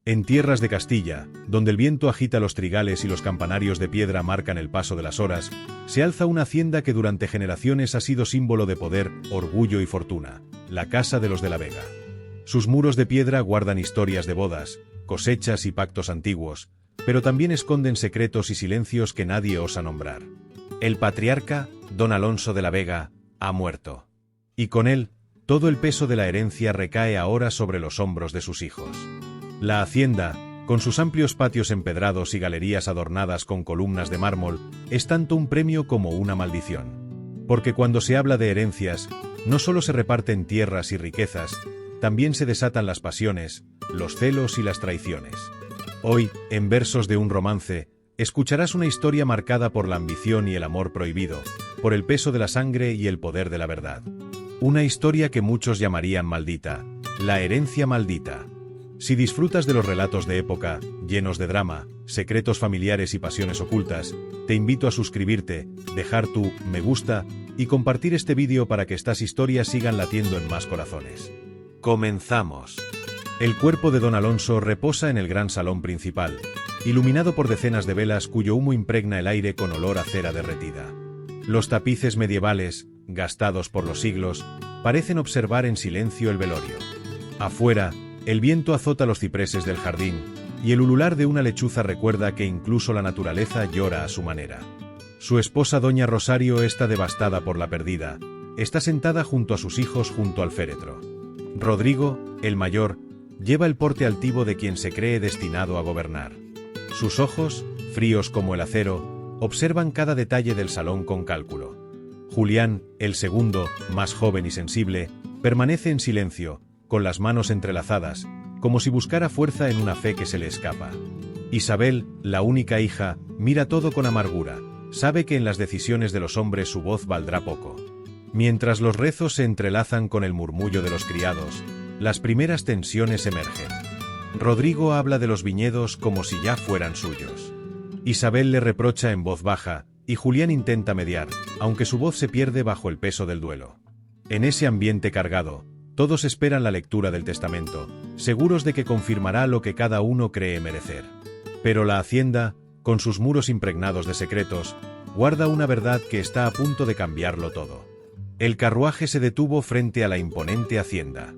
En tierras de Castilla, donde el viento agita los trigales y los campanarios de piedra marcan el paso de las horas, se alza una hacienda que durante generaciones ha sido símbolo de poder, orgullo y fortuna, la Casa de los de la Vega. Sus muros de piedra guardan historias de bodas, cosechas y pactos antiguos, pero también esconden secretos y silencios que nadie osa nombrar. El patriarca, don Alonso de la Vega, ha muerto. Y con él, todo el peso de la herencia recae ahora sobre los hombros de sus hijos. La hacienda, con sus amplios patios empedrados y galerías adornadas con columnas de mármol, es tanto un premio como una maldición. Porque cuando se habla de herencias, no solo se reparten tierras y riquezas, también se desatan las pasiones, los celos y las traiciones. Hoy, en Versos de un romance, escucharás una historia marcada por la ambición y el amor prohibido, por el peso de la sangre y el poder de la verdad. Una historia que muchos llamarían maldita, la herencia maldita. Si disfrutas de los relatos de época, llenos de drama, secretos familiares y pasiones ocultas, te invito a suscribirte, dejar tu me gusta y compartir este vídeo para que estas historias sigan latiendo en más corazones. Comenzamos. El cuerpo de don Alonso reposa en el gran salón principal, iluminado por decenas de velas cuyo humo impregna el aire con olor a cera derretida. Los tapices medievales, gastados por los siglos, parecen observar en silencio el velorio. Afuera, el viento azota los cipreses del jardín, y el ulular de una lechuza recuerda que incluso la naturaleza llora a su manera. Su esposa doña Rosario está devastada por la pérdida, está sentada junto a sus hijos junto al féretro. Rodrigo, el mayor, lleva el porte altivo de quien se cree destinado a gobernar. Sus ojos, fríos como el acero, observan cada detalle del salón con cálculo. Julián, el segundo, más joven y sensible, permanece en silencio, con las manos entrelazadas, como si buscara fuerza en una fe que se le escapa. Isabel, la única hija, mira todo con amargura, sabe que en las decisiones de los hombres su voz valdrá poco. Mientras los rezos se entrelazan con el murmullo de los criados, las primeras tensiones emergen. Rodrigo habla de los viñedos como si ya fueran suyos. Isabel le reprocha en voz baja, y Julián intenta mediar, aunque su voz se pierde bajo el peso del duelo. En ese ambiente cargado, todos esperan la lectura del testamento, seguros de que confirmará lo que cada uno cree merecer. Pero la hacienda, con sus muros impregnados de secretos, guarda una verdad que está a punto de cambiarlo todo. El carruaje se detuvo frente a la imponente hacienda.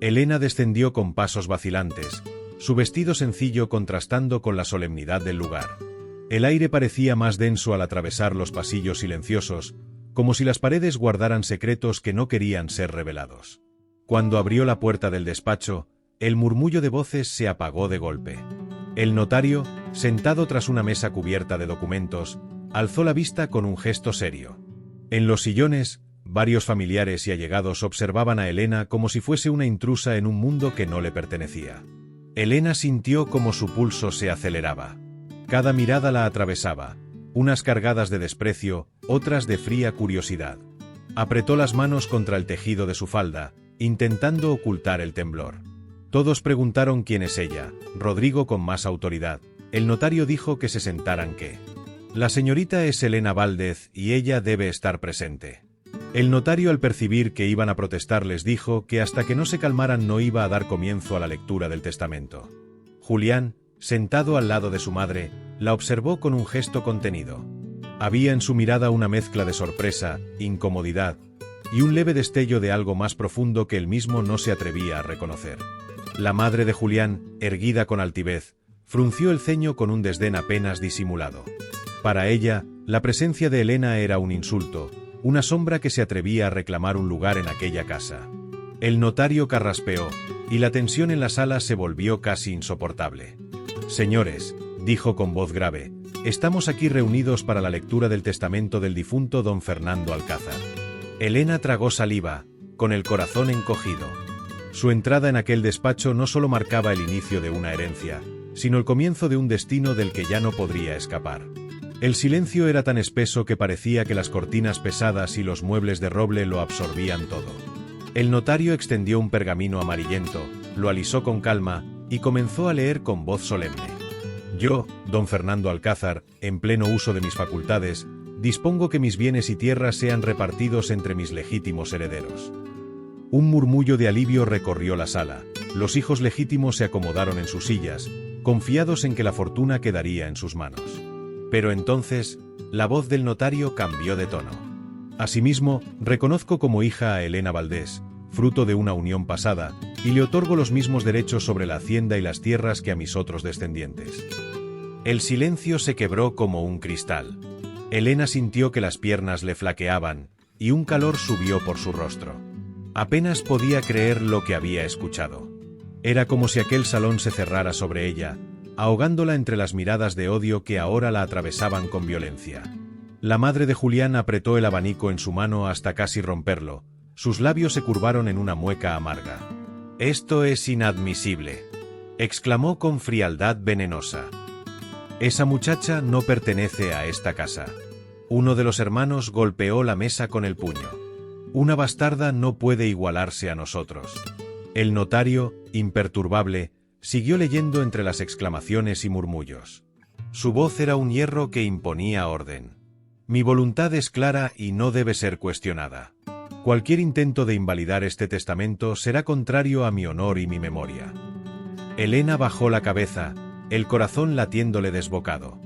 Elena descendió con pasos vacilantes, su vestido sencillo contrastando con la solemnidad del lugar. El aire parecía más denso al atravesar los pasillos silenciosos, como si las paredes guardaran secretos que no querían ser revelados. Cuando abrió la puerta del despacho, el murmullo de voces se apagó de golpe. El notario, sentado tras una mesa cubierta de documentos, alzó la vista con un gesto serio. En los sillones, varios familiares y allegados observaban a Elena como si fuese una intrusa en un mundo que no le pertenecía. Elena sintió como su pulso se aceleraba. Cada mirada la atravesaba, unas cargadas de desprecio, otras de fría curiosidad. Apretó las manos contra el tejido de su falda, intentando ocultar el temblor. Todos preguntaron quién es ella, Rodrigo con más autoridad. El notario dijo que se sentaran que la señorita es Elena Valdez y ella debe estar presente. El notario, al percibir que iban a protestar, les dijo que hasta que no se calmaran no iba a dar comienzo a la lectura del testamento. Julián, sentado al lado de su madre, la observó con un gesto contenido. Había en su mirada una mezcla de sorpresa, incomodidad, y un leve destello de algo más profundo que él mismo no se atrevía a reconocer. La madre de Julián, erguida con altivez, frunció el ceño con un desdén apenas disimulado. Para ella, la presencia de Elena era un insulto, una sombra que se atrevía a reclamar un lugar en aquella casa. El notario carraspeó, y la tensión en la sala se volvió casi insoportable. «Señores», dijo con voz grave, «estamos aquí reunidos para la lectura del testamento del difunto don Fernando Alcázar». Elena tragó saliva, con el corazón encogido. Su entrada en aquel despacho no solo marcaba el inicio de una herencia, sino el comienzo de un destino del que ya no podría escapar. El silencio era tan espeso que parecía que las cortinas pesadas y los muebles de roble lo absorbían todo. El notario extendió un pergamino amarillento, lo alisó con calma y comenzó a leer con voz solemne. Yo, don Fernando Alcázar, en pleno uso de mis facultades, dispongo que mis bienes y tierras sean repartidos entre mis legítimos herederos. Un murmullo de alivio recorrió la sala, Los hijos legítimos se acomodaron en sus sillas, confiados en que la fortuna quedaría en sus manos. Pero entonces, la voz del notario cambió de tono. Asimismo, reconozco como hija a Elena Valdés, fruto de una unión pasada, y le otorgo los mismos derechos sobre la hacienda y las tierras que a mis otros descendientes. El silencio se quebró como un cristal. Elena sintió que las piernas le flaqueaban, y un calor subió por su rostro. Apenas podía creer lo que había escuchado. Era como si aquel salón se cerrara sobre ella, ahogándola entre las miradas de odio que ahora la atravesaban con violencia. La madre de Julián apretó el abanico en su mano hasta casi romperlo. Sus labios se curvaron en una mueca amarga. «Esto es inadmisible», exclamó con frialdad venenosa. «Esa muchacha no pertenece a esta casa». Uno de los hermanos golpeó la mesa con el puño. «Una bastarda no puede igualarse a nosotros». El notario, imperturbable, siguió leyendo entre las exclamaciones y murmullos. Su voz era un hierro que imponía orden. «Mi voluntad es clara y no debe ser cuestionada. Cualquier intento de invalidar este testamento será contrario a mi honor y mi memoria». Elena bajó la cabeza, el corazón latiéndole desbocado.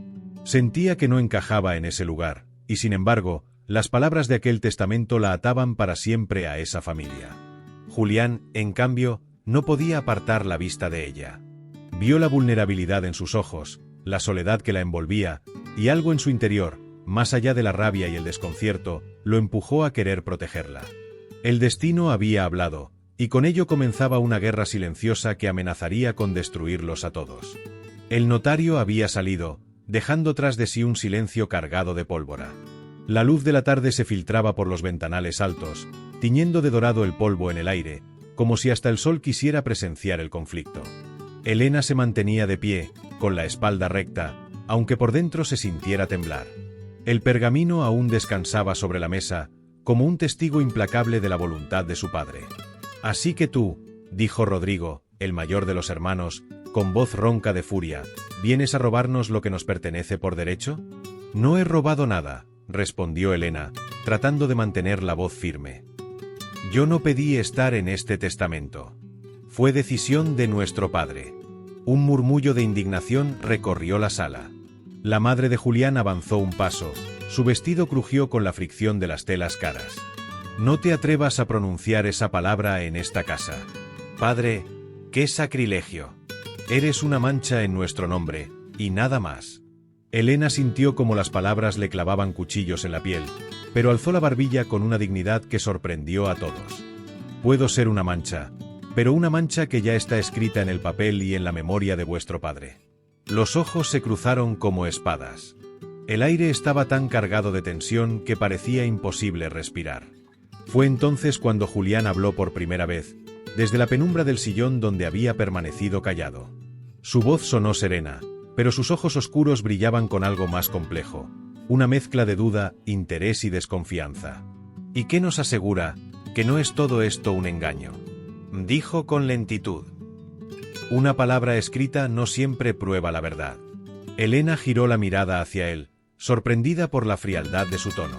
Sentía que no encajaba en ese lugar, y sin embargo, las palabras de aquel testamento la ataban para siempre a esa familia. Julián, en cambio, no podía apartar la vista de ella. Vio la vulnerabilidad en sus ojos, la soledad que la envolvía, y algo en su interior, más allá de la rabia y el desconcierto, lo empujó a querer protegerla. El destino había hablado, y con ello comenzaba una guerra silenciosa que amenazaría con destruirlos a todos. El notario había salido, dejando tras de sí un silencio cargado de pólvora. La luz de la tarde se filtraba por los ventanales altos, tiñendo de dorado el polvo en el aire, como si hasta el sol quisiera presenciar el conflicto. Elena se mantenía de pie, con la espalda recta, aunque por dentro se sintiera temblar. El pergamino aún descansaba sobre la mesa, como un testigo implacable de la voluntad de su padre. «Así que tú», dijo Rodrigo, el mayor de los hermanos, con voz ronca de furia, «¿vienes a robarnos lo que nos pertenece por derecho?» «No he robado nada», respondió Elena, tratando de mantener la voz firme. «Yo no pedí estar en este testamento. Fue decisión de nuestro padre». Un murmullo de indignación recorrió la sala. La madre de Julián avanzó un paso, su vestido crujió con la fricción de las telas caras. «No te atrevas a pronunciar esa palabra en esta casa. Padre, qué sacrilegio. Eres una mancha en nuestro nombre, y nada más». Elena sintió como las palabras le clavaban cuchillos en la piel, pero alzó la barbilla con una dignidad que sorprendió a todos. «Puedo ser una mancha, pero una mancha que ya está escrita en el papel y en la memoria de vuestro padre». Los ojos se cruzaron como espadas. El aire estaba tan cargado de tensión que parecía imposible respirar. Fue entonces cuando Julián habló por primera vez, desde la penumbra del sillón donde había permanecido callado. Su voz sonó serena, pero sus ojos oscuros brillaban con algo más complejo, una mezcla de duda, interés y desconfianza. «¿Y qué nos asegura que no es todo esto un engaño?», dijo con lentitud. «Una palabra escrita no siempre prueba la verdad». Elena giró la mirada hacia él, sorprendida por la frialdad de su tono.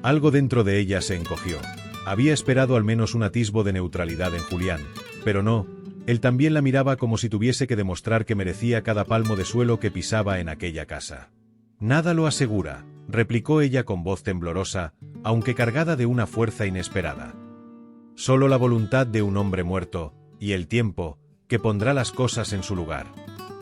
Algo dentro de ella se encogió. Había esperado al menos un atisbo de neutralidad en Julián, pero no, él también la miraba como si tuviese que demostrar que merecía cada palmo de suelo que pisaba en aquella casa. «Nada lo asegura», replicó ella con voz temblorosa, aunque cargada de una fuerza inesperada. «Solo la voluntad de un hombre muerto, y el tiempo, que pondrá las cosas en su lugar».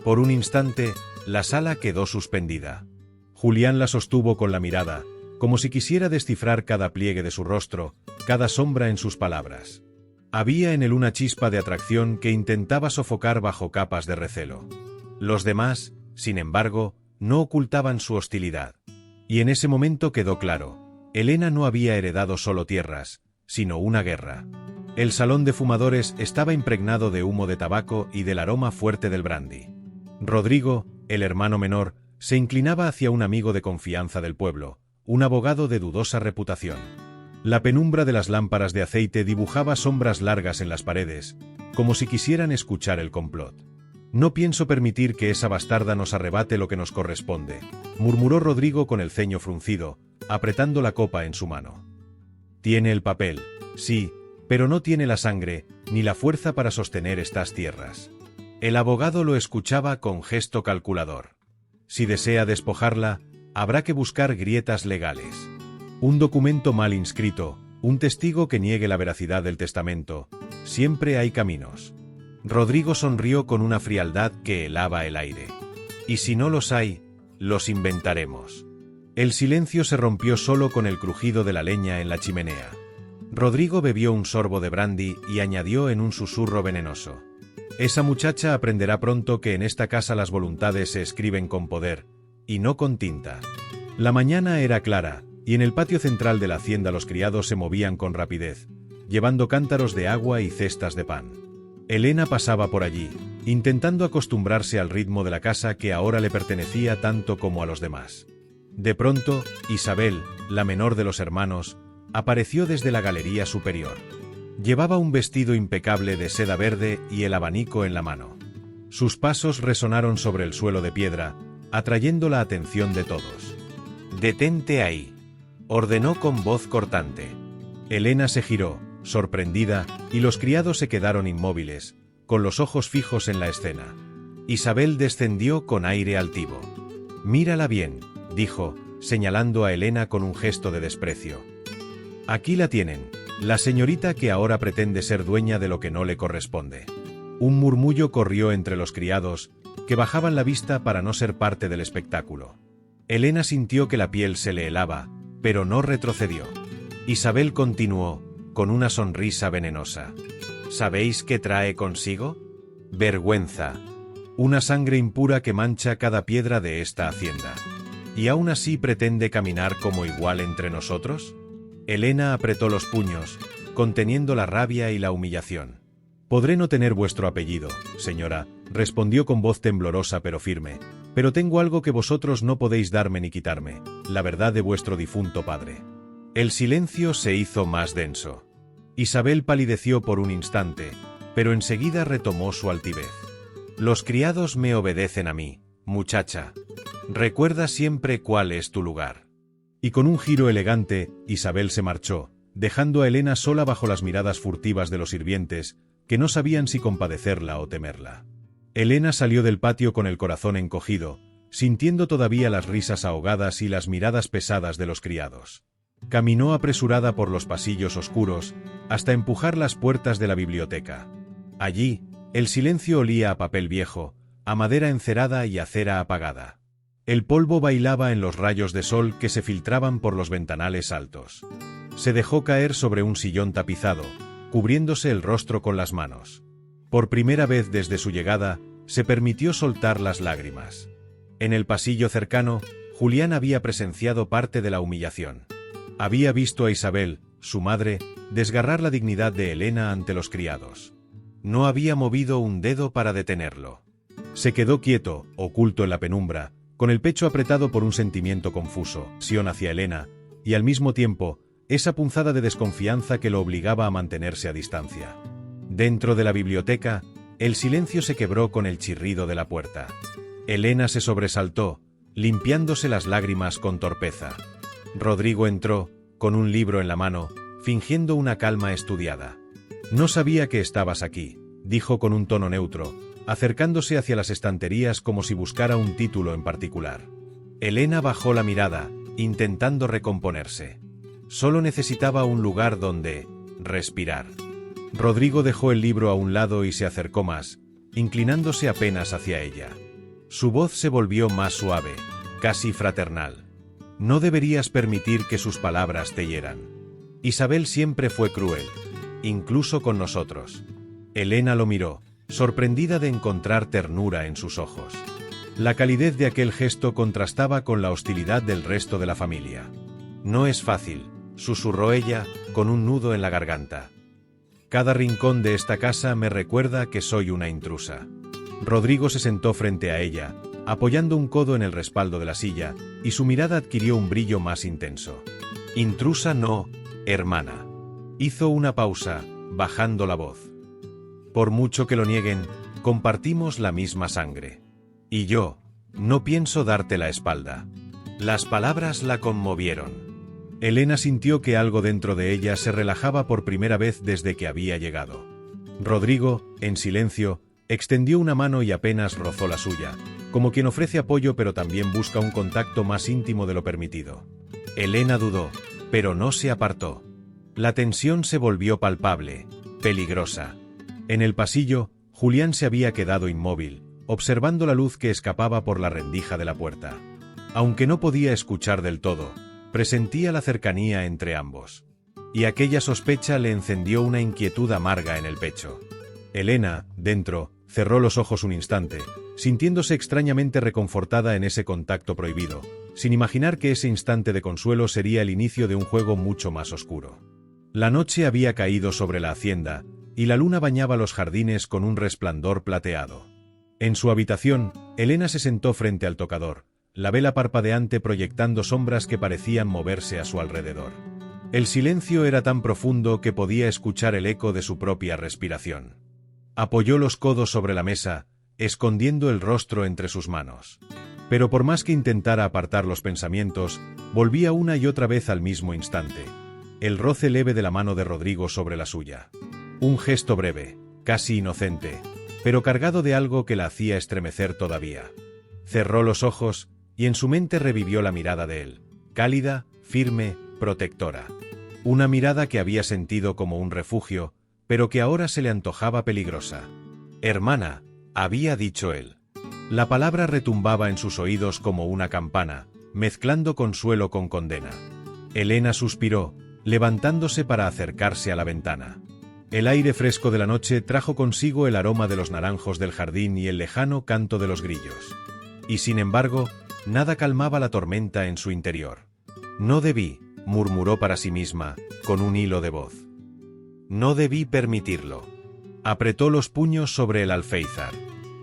Por un instante, la sala quedó suspendida. Julián la sostuvo con la mirada, como si quisiera descifrar cada pliegue de su rostro, cada sombra en sus palabras. Había en él una chispa de atracción que intentaba sofocar bajo capas de recelo. Los demás, sin embargo, no ocultaban su hostilidad. Y en ese momento quedó claro, Elena no había heredado solo tierras, sino una guerra. El salón de fumadores estaba impregnado de humo de tabaco y del aroma fuerte del brandy. Rodrigo, el hermano menor, se inclinaba hacia un amigo de confianza del pueblo, un abogado de dudosa reputación. La penumbra de las lámparas de aceite dibujaba sombras largas en las paredes, como si quisieran escuchar el complot. «No pienso permitir que esa bastarda nos arrebate lo que nos corresponde», murmuró Rodrigo con el ceño fruncido, apretando la copa en su mano. «Tiene el papel, sí, pero no tiene la sangre, ni la fuerza para sostener estas tierras. El abogado lo escuchaba con gesto calculador. Si desea despojarla, habrá que buscar grietas legales. Un documento mal inscrito, un testigo que niegue la veracidad del testamento. Siempre hay caminos. Rodrigo sonrió con una frialdad que helaba el aire. Y si no los hay, los inventaremos. El silencio se rompió solo con el crujido de la leña en la chimenea. Rodrigo bebió un sorbo de brandy y añadió en un susurro venenoso: esa muchacha aprenderá pronto que en esta casa las voluntades se escriben con poder, y no con tinta. La mañana era clara, y en el patio central de la hacienda los criados se movían con rapidez, llevando cántaros de agua y cestas de pan. Elena pasaba por allí, intentando acostumbrarse al ritmo de la casa que ahora le pertenecía tanto como a los demás. De pronto, Isabel, la menor de los hermanos, apareció desde la galería superior. Llevaba un vestido impecable de seda verde y el abanico en la mano. Sus pasos resonaron sobre el suelo de piedra, atrayendo la atención de todos. «Detente ahí», ordenó con voz cortante. Elena se giró, sorprendida, y los criados se quedaron inmóviles, con los ojos fijos en la escena. Isabel descendió con aire altivo. «Mírala bien», dijo, señalando a Elena con un gesto de desprecio. «Aquí la tienen, la señorita que ahora pretende ser dueña de lo que no le corresponde». Un murmullo corrió entre los criados, que bajaban la vista para no ser parte del espectáculo. Elena sintió que la piel se le helaba, pero no retrocedió. Isabel continuó, con una sonrisa venenosa. ¿Sabéis qué trae consigo? Vergüenza. Una sangre impura que mancha cada piedra de esta hacienda. ¿Y aún así pretende caminar como igual entre nosotros? Elena apretó los puños, conteniendo la rabia y la humillación. «Podré no tener vuestro apellido, señora», respondió con voz temblorosa pero firme, «pero tengo algo que vosotros no podéis darme ni quitarme, la verdad de vuestro difunto padre». El silencio se hizo más denso. Isabel palideció por un instante, pero enseguida retomó su altivez. «Los criados me obedecen a mí, muchacha. Recuerda siempre cuál es tu lugar». Y con un giro elegante, Isabel se marchó, dejando a Elena sola bajo las miradas furtivas de los sirvientes, que no sabían si compadecerla o temerla. Elena salió del patio con el corazón encogido, sintiendo todavía las risas ahogadas y las miradas pesadas de los criados. Caminó apresurada por los pasillos oscuros, hasta empujar las puertas de la biblioteca. Allí, el silencio olía a papel viejo, a madera encerada y a cera apagada. El polvo bailaba en los rayos de sol que se filtraban por los ventanales altos. Se dejó caer sobre un sillón tapizado, cubriéndose el rostro con las manos. Por primera vez desde su llegada, se permitió soltar las lágrimas. En el pasillo cercano, Julián había presenciado parte de la humillación. Había visto a Isabel, su madre, desgarrar la dignidad de Elena ante los criados. No había movido un dedo para detenerlo. Se quedó quieto, oculto en la penumbra, con el pecho apretado por un sentimiento confuso, pasión hacia Elena, y al mismo tiempo, esa punzada de desconfianza que lo obligaba a mantenerse a distancia. Dentro de la biblioteca, el silencio se quebró con el chirrido de la puerta. Elena se sobresaltó, limpiándose las lágrimas con torpeza. Rodrigo entró, con un libro en la mano, fingiendo una calma estudiada. «No sabía que estabas aquí», dijo con un tono neutro, acercándose hacia las estanterías como si buscara un título en particular. Elena bajó la mirada, intentando recomponerse. Solo necesitaba un lugar donde respirar. Rodrigo dejó el libro a un lado y se acercó más, inclinándose apenas hacia ella. Su voz se volvió más suave, casi fraternal. «No deberías permitir que sus palabras te hieran. Isabel siempre fue cruel, incluso con nosotros». Elena lo miró, sorprendida de encontrar ternura en sus ojos. La calidez de aquel gesto contrastaba con la hostilidad del resto de la familia. «No es fácil», susurró ella, con un nudo en la garganta. «Cada rincón de esta casa me recuerda que soy una intrusa». Rodrigo se sentó frente a ella, apoyando un codo en el respaldo de la silla, y su mirada adquirió un brillo más intenso. «Intrusa no, hermana». Hizo una pausa, bajando la voz. «Por mucho que lo nieguen, compartimos la misma sangre. Y yo, no pienso darte la espalda». Las palabras la conmovieron. Elena sintió que algo dentro de ella se relajaba por primera vez desde que había llegado. Rodrigo, en silencio, extendió una mano y apenas rozó la suya, como quien ofrece apoyo pero también busca un contacto más íntimo de lo permitido. Elena dudó, pero no se apartó. La tensión se volvió palpable, peligrosa. En el pasillo, Julián se había quedado inmóvil, observando la luz que escapaba por la rendija de la puerta. Aunque no podía escuchar del todo, presentía la cercanía entre ambos. Y aquella sospecha le encendió una inquietud amarga en el pecho. Elena, dentro, cerró los ojos un instante, sintiéndose extrañamente reconfortada en ese contacto prohibido, sin imaginar que ese instante de consuelo sería el inicio de un juego mucho más oscuro. La noche había caído sobre la hacienda, y la luna bañaba los jardines con un resplandor plateado. En su habitación, Elena se sentó frente al tocador, la vela parpadeante proyectando sombras que parecían moverse a su alrededor. El silencio era tan profundo que podía escuchar el eco de su propia respiración. Apoyó los codos sobre la mesa, escondiendo el rostro entre sus manos. Pero por más que intentara apartar los pensamientos, volvía una y otra vez al mismo instante. El roce leve de la mano de Rodrigo sobre la suya. Un gesto breve, casi inocente, pero cargado de algo que la hacía estremecer todavía. Cerró los ojos, y en su mente revivió la mirada de él, cálida, firme, protectora. Una mirada que había sentido como un refugio, pero que ahora se le antojaba peligrosa. «Hermana», había dicho él. La palabra retumbaba en sus oídos como una campana, mezclando consuelo con condena. Elena suspiró, levantándose para acercarse a la ventana. El aire fresco de la noche trajo consigo el aroma de los naranjos del jardín y el lejano canto de los grillos. Y sin embargo, nada calmaba la tormenta en su interior. «No debí», murmuró para sí misma, con un hilo de voz. «No debí permitirlo». Apretó los puños sobre el alféizar.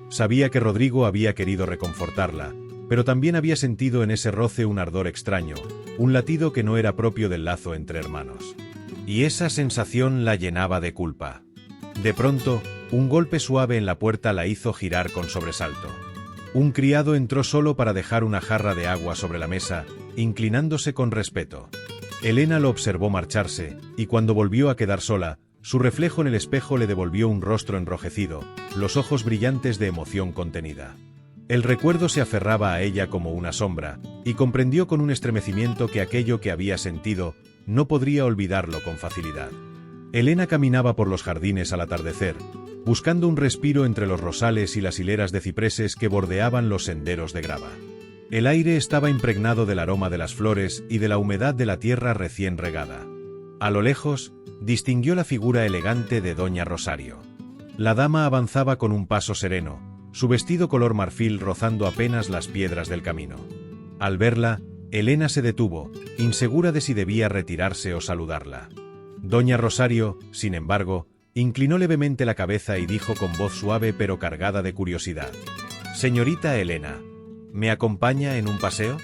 Sabía que Rodrigo había querido reconfortarla, pero también había sentido en ese roce un ardor extraño, un latido que no era propio del lazo entre hermanos. Y esa sensación la llenaba de culpa. De pronto, un golpe suave en la puerta la hizo girar con sobresalto. Un criado entró solo para dejar una jarra de agua sobre la mesa, inclinándose con respeto. Elena lo observó marcharse, y cuando volvió a quedar sola, su reflejo en el espejo le devolvió un rostro enrojecido, los ojos brillantes de emoción contenida. El recuerdo se aferraba a ella como una sombra, y comprendió con un estremecimiento que aquello que había sentido no podría olvidarlo con facilidad. Elena caminaba por los jardines al atardecer, buscando un respiro entre los rosales y las hileras de cipreses que bordeaban los senderos de grava. El aire estaba impregnado del aroma de las flores y de la humedad de la tierra recién regada. A lo lejos, distinguió la figura elegante de doña Rosario. La dama avanzaba con un paso sereno, su vestido color marfil rozando apenas las piedras del camino. Al verla, Elena se detuvo, insegura de si debía retirarse o saludarla. Doña Rosario, sin embargo, inclinó levemente la cabeza y dijo con voz suave pero cargada de curiosidad: «Señorita Elena, ¿me acompaña en un paseo?».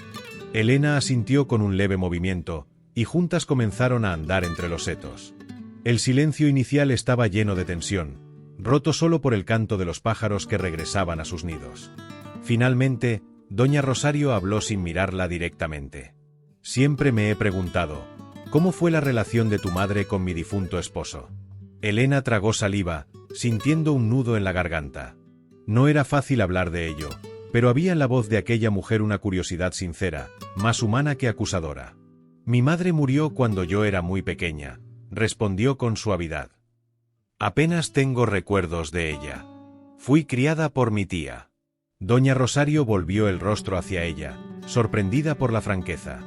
Elena asintió con un leve movimiento, y juntas comenzaron a andar entre los setos. El silencio inicial estaba lleno de tensión, roto solo por el canto de los pájaros que regresaban a sus nidos. Finalmente, doña Rosario habló sin mirarla directamente. «Siempre me he preguntado, ¿cómo fue la relación de tu madre con mi difunto esposo?». Elena tragó saliva, sintiendo un nudo en la garganta. No era fácil hablar de ello, pero había en la voz de aquella mujer una curiosidad sincera, más humana que acusadora. «Mi madre murió cuando yo era muy pequeña», respondió con suavidad. «Apenas tengo recuerdos de ella. Fui criada por mi tía». Doña Rosario volvió el rostro hacia ella, sorprendida por la franqueza.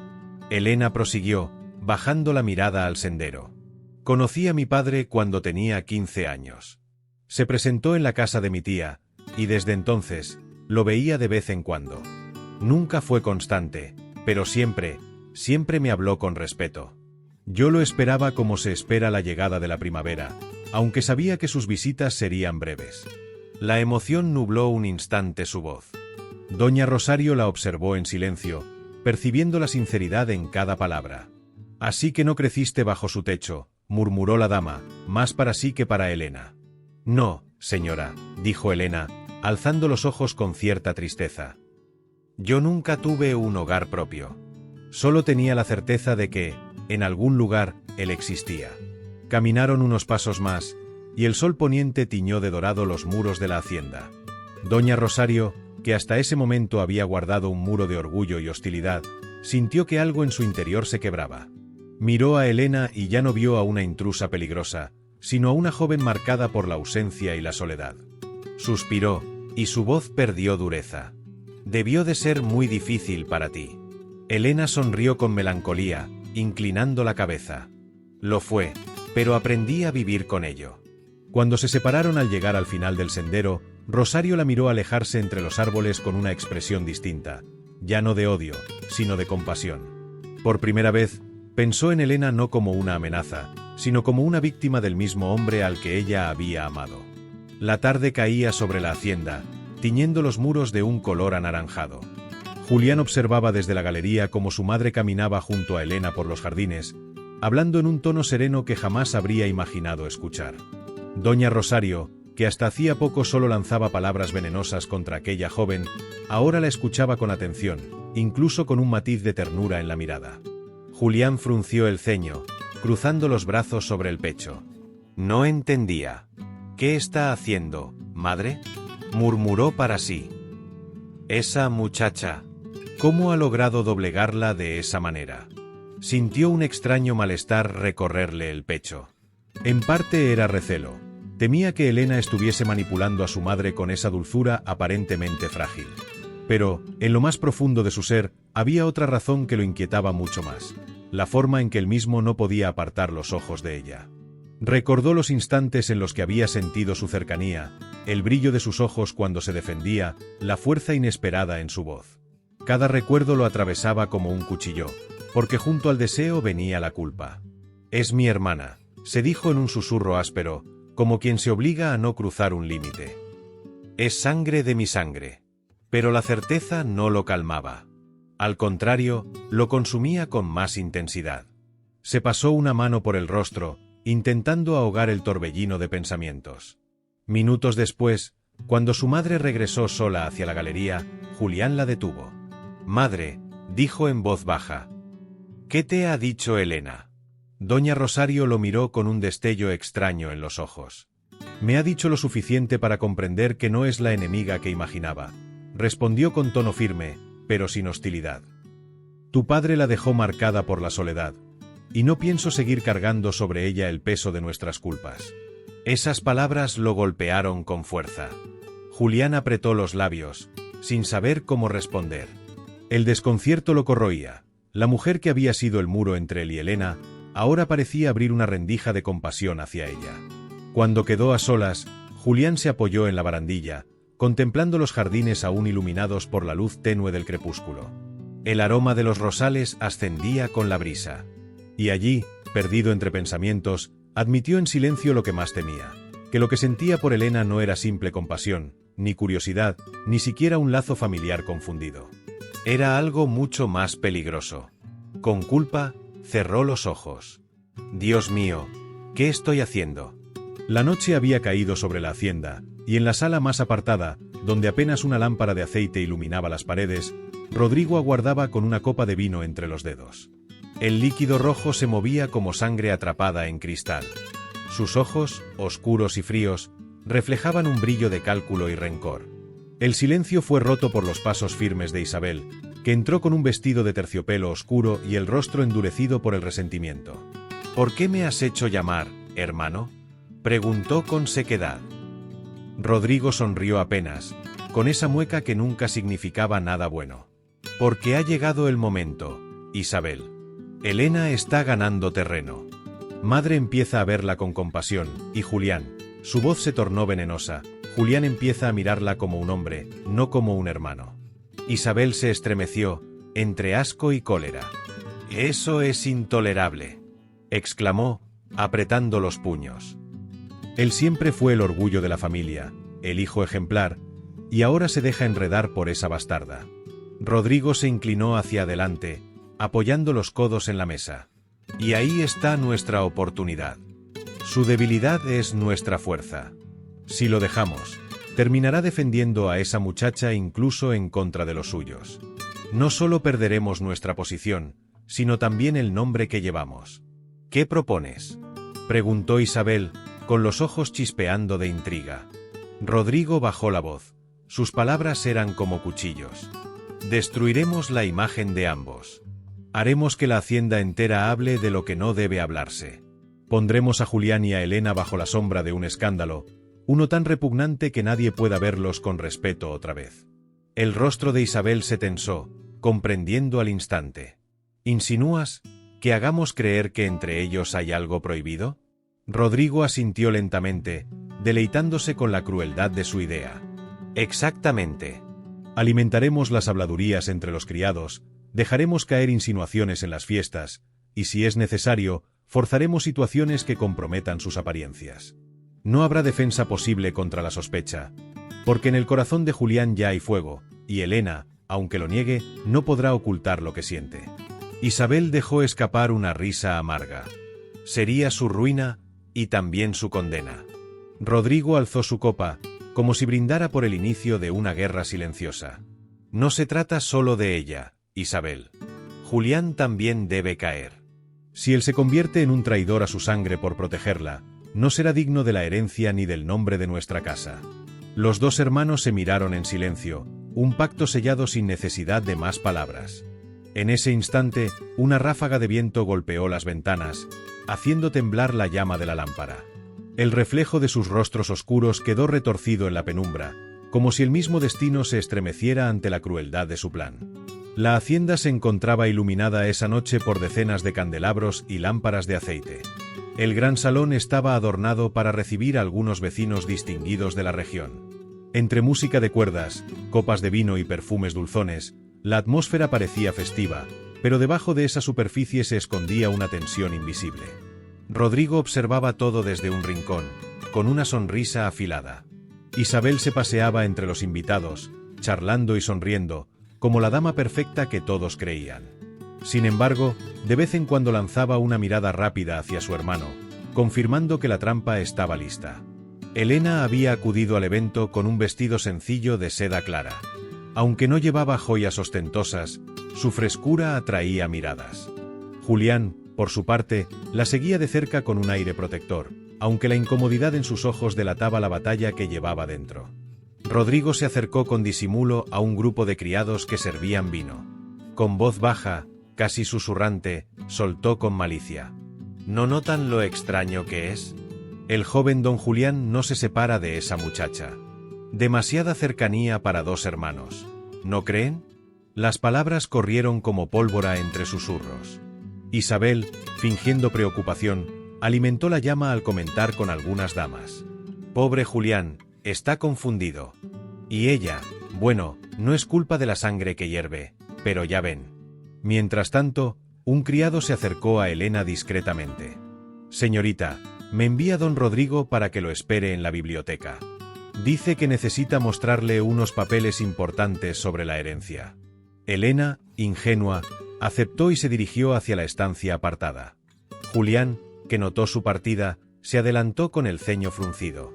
Elena prosiguió, bajando la mirada al sendero. «Conocí a mi padre cuando tenía 15 años. Se presentó en la casa de mi tía, y desde entonces, lo veía de vez en cuando. Nunca fue constante, pero siempre me habló con respeto. Yo lo esperaba como se espera la llegada de la primavera, aunque sabía que sus visitas serían breves». La emoción nubló un instante su voz. Doña Rosario la observó en silencio, percibiendo la sinceridad en cada palabra. «Así que no creciste bajo su techo», murmuró la dama, más para sí que para Elena. «No, señora», dijo Elena, alzando los ojos con cierta tristeza. «Yo nunca tuve un hogar propio. Solo tenía la certeza de que, en algún lugar, él existía». Caminaron unos pasos más, y el sol poniente tiñó de dorado los muros de la hacienda. Doña Rosario, que hasta ese momento había guardado un muro de orgullo y hostilidad, sintió que algo en su interior se quebraba. Miró a Elena y ya no vio a una intrusa peligrosa, sino a una joven marcada por la ausencia y la soledad. Suspiró, y su voz perdió dureza. «Debió de ser muy difícil para ti». Elena sonrió con melancolía, inclinando la cabeza. «Lo fue, pero aprendí a vivir con ello». Cuando se separaron al llegar al final del sendero, Rosario la miró alejarse entre los árboles con una expresión distinta, ya no de odio, sino de compasión. Por primera vez, pensó en Elena no como una amenaza, sino como una víctima del mismo hombre al que ella había amado. La tarde caía sobre la hacienda, tiñendo los muros de un color anaranjado. Julián observaba desde la galería cómo su madre caminaba junto a Elena por los jardines, hablando en un tono sereno que jamás habría imaginado escuchar. Doña Rosario, que hasta hacía poco solo lanzaba palabras venenosas contra aquella joven, ahora la escuchaba con atención, incluso con un matiz de ternura en la mirada. Julián frunció el ceño, cruzando los brazos sobre el pecho. No entendía. «¿Qué está haciendo, madre?», murmuró para sí. «Esa muchacha, ¿cómo ha logrado doblegarla de esa manera?». Sintió un extraño malestar recorrerle el pecho. En parte era recelo. Temía que Elena estuviese manipulando a su madre con esa dulzura aparentemente frágil. Pero, en lo más profundo de su ser, había otra razón que lo inquietaba mucho más: la forma en que él mismo no podía apartar los ojos de ella. Recordó los instantes en los que había sentido su cercanía, el brillo de sus ojos cuando se defendía, la fuerza inesperada en su voz. Cada recuerdo lo atravesaba como un cuchillo, porque junto al deseo venía la culpa. «Es mi hermana», se dijo en un susurro áspero, como quien se obliga a no cruzar un límite. «Es sangre de mi sangre». Pero la certeza no lo calmaba. Al contrario, lo consumía con más intensidad. Se pasó una mano por el rostro, intentando ahogar el torbellino de pensamientos. Minutos después, cuando su madre regresó sola hacia la galería, Julián la detuvo. «Madre», dijo en voz baja. «¿Qué te ha dicho Elena?». Doña Rosario lo miró con un destello extraño en los ojos. «Me ha dicho lo suficiente para comprender que no es la enemiga que imaginaba», respondió con tono firme, pero sin hostilidad. «Tu padre la dejó marcada por la soledad, y no pienso seguir cargando sobre ella el peso de nuestras culpas». Esas palabras lo golpearon con fuerza. Julián apretó los labios, sin saber cómo responder. El desconcierto lo corroía. La mujer que había sido el muro entre él y Elena, ahora parecía abrir una rendija de compasión hacia ella. Cuando quedó a solas, Julián se apoyó en la barandilla, contemplando los jardines aún iluminados por la luz tenue del crepúsculo. El aroma de los rosales ascendía con la brisa. Y allí, perdido entre pensamientos, admitió en silencio lo que más temía: que lo que sentía por Elena no era simple compasión, ni curiosidad, ni siquiera un lazo familiar confundido. Era algo mucho más peligroso. Con culpa, cerró los ojos. «Dios mío, ¿qué estoy haciendo?». La noche había caído sobre la hacienda, y en la sala más apartada, donde apenas una lámpara de aceite iluminaba las paredes, Rodrigo aguardaba con una copa de vino entre los dedos. El líquido rojo se movía como sangre atrapada en cristal. Sus ojos, oscuros y fríos, reflejaban un brillo de cálculo y rencor. El silencio fue roto por los pasos firmes de Isabel, que entró con un vestido de terciopelo oscuro y el rostro endurecido por el resentimiento. «¿Por qué me has hecho llamar, hermano?», preguntó con sequedad. Rodrigo sonrió apenas, con esa mueca que nunca significaba nada bueno. «Porque ha llegado el momento, Isabel. Elena está ganando terreno». Madre empieza a verla con compasión, y Julián, su voz se tornó venenosa, Julián empieza a mirarla como un hombre, no como un hermano. Isabel se estremeció, entre asco y cólera. «Eso es intolerable», exclamó, apretando los puños. Él siempre fue el orgullo de la familia, el hijo ejemplar, y ahora se deja enredar por esa bastarda. Rodrigo se inclinó hacia adelante, apoyando los codos en la mesa. «Y ahí está nuestra oportunidad. Su debilidad es nuestra fuerza. Si lo dejamos, terminará defendiendo a esa muchacha incluso en contra de los suyos. No solo perderemos nuestra posición, sino también el nombre que llevamos». «¿Qué propones?», preguntó Isabel, con los ojos chispeando de intriga. Rodrigo bajó la voz. Sus palabras eran como cuchillos. Destruiremos la imagen de ambos. Haremos que la hacienda entera hable de lo que no debe hablarse. Pondremos a Julián y a Elena bajo la sombra de un escándalo, uno tan repugnante que nadie pueda verlos con respeto otra vez. El rostro de Isabel se tensó, comprendiendo al instante. ¿Insinúas que hagamos creer que entre ellos hay algo prohibido? Rodrigo asintió lentamente, deleitándose con la crueldad de su idea. Exactamente. Alimentaremos las habladurías entre los criados, dejaremos caer insinuaciones en las fiestas, y si es necesario, forzaremos situaciones que comprometan sus apariencias. No habrá defensa posible contra la sospecha, porque en el corazón de Julián ya hay fuego, y Elena, aunque lo niegue, no podrá ocultar lo que siente. Isabel dejó escapar una risa amarga. Sería su ruina, y también su condena. Rodrigo alzó su copa, como si brindara por el inicio de una guerra silenciosa. No se trata solo de ella, Isabel. Julián también debe caer. Si él se convierte en un traidor a su sangre por protegerla, no será digno de la herencia ni del nombre de nuestra casa. Los dos hermanos se miraron en silencio, un pacto sellado sin necesidad de más palabras. En ese instante, una ráfaga de viento golpeó las ventanas, haciendo temblar la llama de la lámpara. El reflejo de sus rostros oscuros quedó retorcido en la penumbra, como si el mismo destino se estremeciera ante la crueldad de su plan. La hacienda se encontraba iluminada esa noche por decenas de candelabros y lámparas de aceite. El gran salón estaba adornado para recibir a algunos vecinos distinguidos de la región. Entre música de cuerdas, copas de vino y perfumes dulzones, la atmósfera parecía festiva, pero debajo de esa superficie se escondía una tensión invisible. Rodrigo observaba todo desde un rincón, con una sonrisa afilada. Isabel se paseaba entre los invitados, charlando y sonriendo, como la dama perfecta que todos creían. Sin embargo, de vez en cuando lanzaba una mirada rápida hacia su hermano, confirmando que la trampa estaba lista. Elena había acudido al evento con un vestido sencillo de seda clara. Aunque no llevaba joyas ostentosas, su frescura atraía miradas. Julián, por su parte, la seguía de cerca con un aire protector, aunque la incomodidad en sus ojos delataba la batalla que llevaba dentro. Rodrigo se acercó con disimulo a un grupo de criados que servían vino. Con voz baja, casi susurrante, soltó con malicia: ¿No notan lo extraño que es? El joven don Julián no se separa de esa muchacha. Demasiada cercanía para dos hermanos, ¿no creen? Las palabras corrieron como pólvora entre susurros. Isabel, fingiendo preocupación, alimentó la llama al comentar con algunas damas: Pobre Julián, está confundido. Y ella, bueno, no es culpa de la sangre que hierve, pero ya ven. Mientras tanto, un criado se acercó a Elena discretamente. Señorita, me envía don Rodrigo para que lo espere en la biblioteca. Dice que necesita mostrarle unos papeles importantes sobre la herencia. Elena, ingenua, aceptó y se dirigió hacia la estancia apartada. Julián, que notó su partida, se adelantó con el ceño fruncido.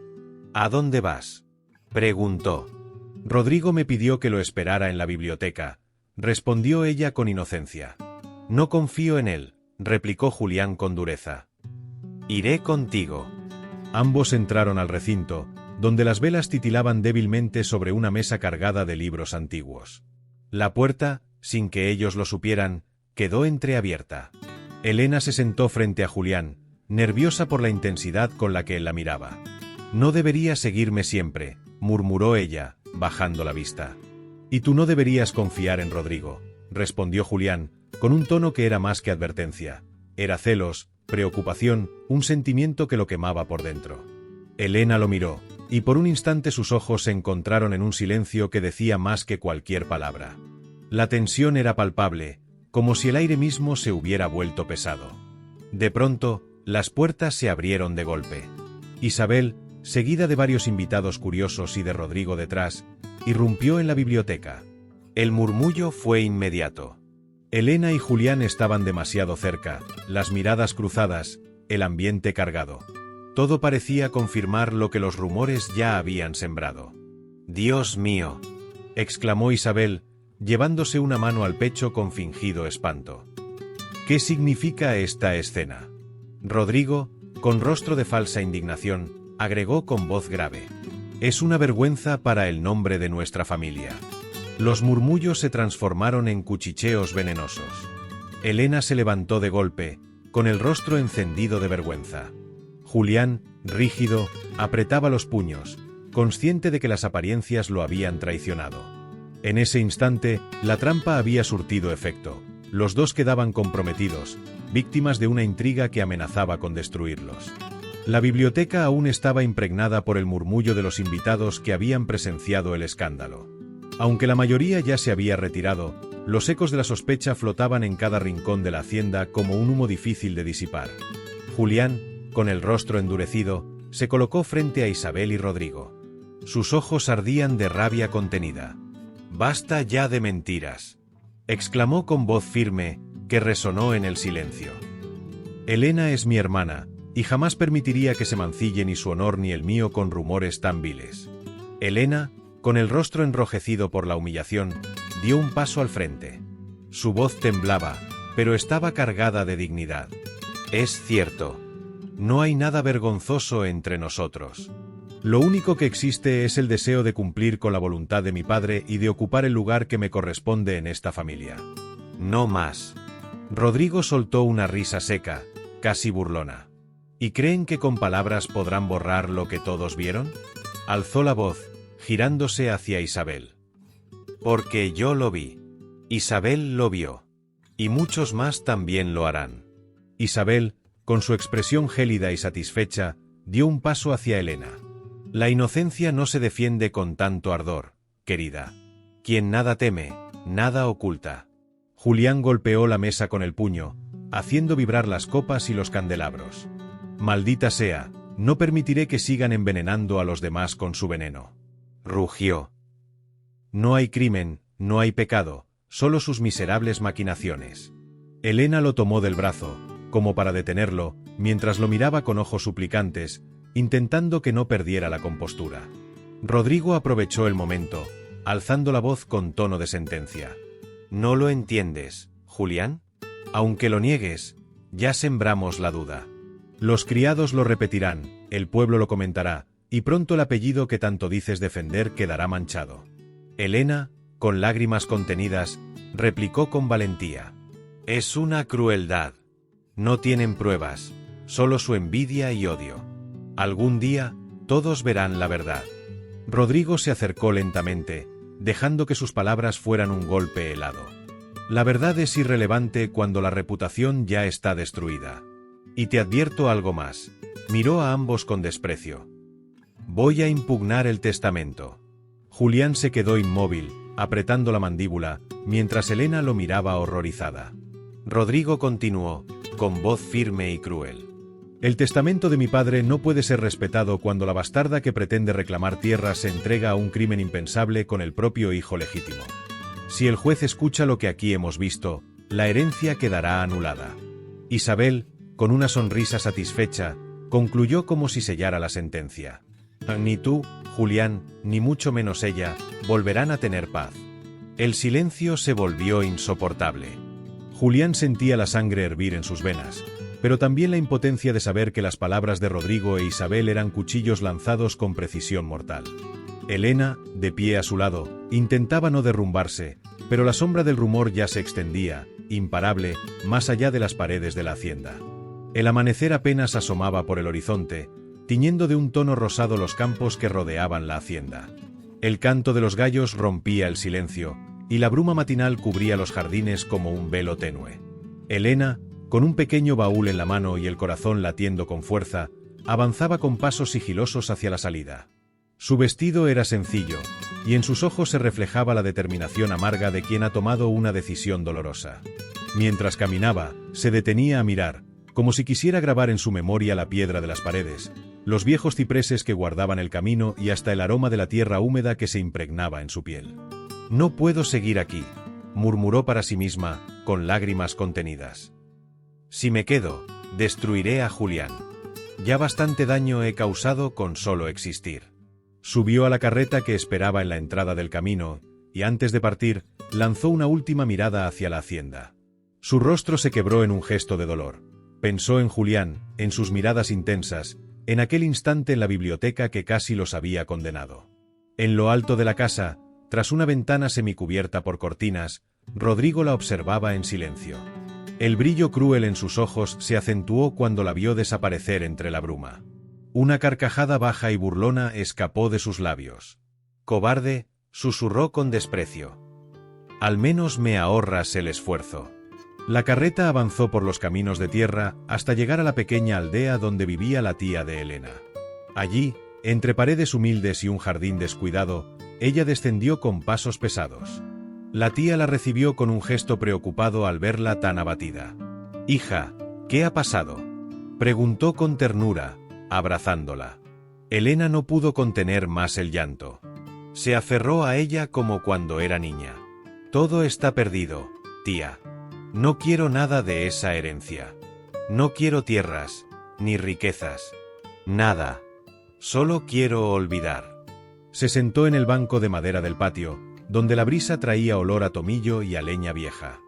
¿A dónde vas?, preguntó. Rodrigo me pidió que lo esperara en la biblioteca, respondió ella con inocencia. No confío en él, replicó Julián con dureza. Iré contigo. Ambos entraron al recinto, donde las velas titilaban débilmente sobre una mesa cargada de libros antiguos. La puerta, sin que ellos lo supieran, quedó entreabierta. Elena se sentó frente a Julián, nerviosa por la intensidad con la que él la miraba. No deberías seguirme siempre, murmuró ella, bajando la vista. Y tú no deberías confiar en Rodrigo, respondió Julián, con un tono que era más que advertencia. Era celos, preocupación, un sentimiento que lo quemaba por dentro. Elena lo miró, y por un instante sus ojos se encontraron en un silencio que decía más que cualquier palabra. La tensión era palpable, como si el aire mismo se hubiera vuelto pesado. De pronto, las puertas se abrieron de golpe. Isabel, seguida de varios invitados curiosos y de Rodrigo detrás, irrumpió en la biblioteca. El murmullo fue inmediato. Elena y Julián estaban demasiado cerca, las miradas cruzadas, el ambiente cargado. Todo parecía confirmar lo que los rumores ya habían sembrado. «Dios mío», exclamó Isabel, llevándose una mano al pecho con fingido espanto. «¿Qué significa esta escena?» Rodrigo, Con rostro de falsa indignación, agregó con voz grave. Es una vergüenza para el nombre de nuestra familia. Los murmullos se transformaron en cuchicheos venenosos. Elena se levantó de golpe, con el rostro encendido de vergüenza. Julián, rígido, apretaba los puños, consciente de que las apariencias lo habían traicionado. En ese instante, la trampa había surtido efecto. Los dos quedaban comprometidos, víctimas de una intriga que amenazaba con destruirlos. La biblioteca aún estaba impregnada por el murmullo de los invitados que habían presenciado el escándalo. Aunque la mayoría ya se había retirado, los ecos de la sospecha flotaban en cada rincón de la hacienda como un humo difícil de disipar. Julián, con el rostro endurecido, se colocó frente a Isabel y Rodrigo. Sus ojos ardían de rabia contenida. «Basta ya de mentiras», exclamó con voz firme, que resonó en el silencio. «Elena es mi hermana, y jamás permitiría que se mancille ni su honor ni el mío con rumores tan viles». Elena, con el rostro enrojecido por la humillación, dio un paso al frente. Su voz temblaba, pero estaba cargada de dignidad. «Es cierto. No hay nada vergonzoso entre nosotros. Lo único que existe es el deseo de cumplir con la voluntad de mi padre y de ocupar el lugar que me corresponde en esta familia. No más». Rodrigo soltó una risa seca, casi burlona. «¿Y creen que con palabras podrán borrar lo que todos vieron?». Alzó la voz, girándose hacia Isabel. «Porque yo lo vi. Isabel lo vio. Y muchos más también lo harán». Isabel, con su expresión gélida y satisfecha, dio un paso hacia Elena. «La inocencia no se defiende con tanto ardor, querida. Quien nada teme, nada oculta». Julián golpeó la mesa con el puño, haciendo vibrar las copas y los candelabros. «Maldita sea, no permitiré que sigan envenenando a los demás con su veneno», rugió. «No hay crimen, no hay pecado, solo sus miserables maquinaciones». Elena lo tomó del brazo, como para detenerlo, mientras lo miraba con ojos suplicantes, intentando que no perdiera la compostura. Rodrigo aprovechó el momento, alzando la voz con tono de sentencia. «¿No lo entiendes, Julián? Aunque lo niegues, ya sembramos la duda. Los criados lo repetirán, el pueblo lo comentará, y pronto el apellido que tanto dices defender quedará manchado». Elena, con lágrimas contenidas, replicó con valentía. «Es una crueldad. No tienen pruebas, solo su envidia y odio. Algún día, todos verán la verdad». Rodrigo se acercó lentamente, dejando que sus palabras fueran un golpe helado. «La verdad es irrelevante cuando la reputación ya está destruida. Y te advierto algo más». Miró a ambos con desprecio. «Voy a impugnar el testamento». Julián se quedó inmóvil, apretando la mandíbula, mientras Elena lo miraba horrorizada. Rodrigo continuó, con voz firme y cruel. «El testamento de mi padre no puede ser respetado cuando la bastarda que pretende reclamar tierras se entrega a un crimen impensable con el propio hijo legítimo. Si el juez escucha lo que aquí hemos visto, la herencia quedará anulada». Isabel, con una sonrisa satisfecha, concluyó como si sellara la sentencia. «Ni tú, Julián, ni mucho menos ella, volverán a tener paz». El silencio se volvió insoportable. Julián sentía la sangre hervir en sus venas, pero también la impotencia de saber que las palabras de Rodrigo e Isabel eran cuchillos lanzados con precisión mortal. Elena, de pie a su lado, intentaba no derrumbarse, pero la sombra del rumor ya se extendía, imparable, más allá de las paredes de la hacienda. El amanecer apenas asomaba por el horizonte, tiñendo de un tono rosado los campos que rodeaban la hacienda. El canto de los gallos rompía el silencio, y la bruma matinal cubría los jardines como un velo tenue. Elena, con un pequeño baúl en la mano y el corazón latiendo con fuerza, avanzaba con pasos sigilosos hacia la salida. Su vestido era sencillo, y en sus ojos se reflejaba la determinación amarga de quien ha tomado una decisión dolorosa. Mientras caminaba, se detenía a mirar, como si quisiera grabar en su memoria la piedra de las paredes, los viejos cipreses que guardaban el camino y hasta el aroma de la tierra húmeda que se impregnaba en su piel. «No puedo seguir aquí», murmuró para sí misma, con lágrimas contenidas. «Si me quedo, destruiré a Julián. Ya bastante daño he causado con solo existir». Subió a la carreta que esperaba en la entrada del camino, y antes de partir, lanzó una última mirada hacia la hacienda. Su rostro se quebró en un gesto de dolor. Pensó en Julián, en sus miradas intensas, en aquel instante en la biblioteca que casi los había condenado. En lo alto de la casa, tras una ventana semicubierta por cortinas, Rodrigo la observaba en silencio. El brillo cruel en sus ojos se acentuó cuando la vio desaparecer entre la bruma. Una carcajada baja y burlona escapó de sus labios. «Cobarde», susurró con desprecio. «Al menos me ahorras el esfuerzo». La carreta avanzó por los caminos de tierra hasta llegar a la pequeña aldea donde vivía la tía de Elena. Allí, entre paredes humildes y un jardín descuidado, ella descendió con pasos pesados. La tía la recibió con un gesto preocupado al verla tan abatida. «Hija, ¿qué ha pasado?», preguntó con ternura, abrazándola. Elena no pudo contener más el llanto. Se aferró a ella como cuando era niña. «Todo está perdido, tía. No quiero nada de esa herencia. No quiero tierras, ni riquezas. Nada. Solo quiero olvidar». Se sentó en el banco de madera del patio, donde la brisa traía olor a tomillo y a leña vieja.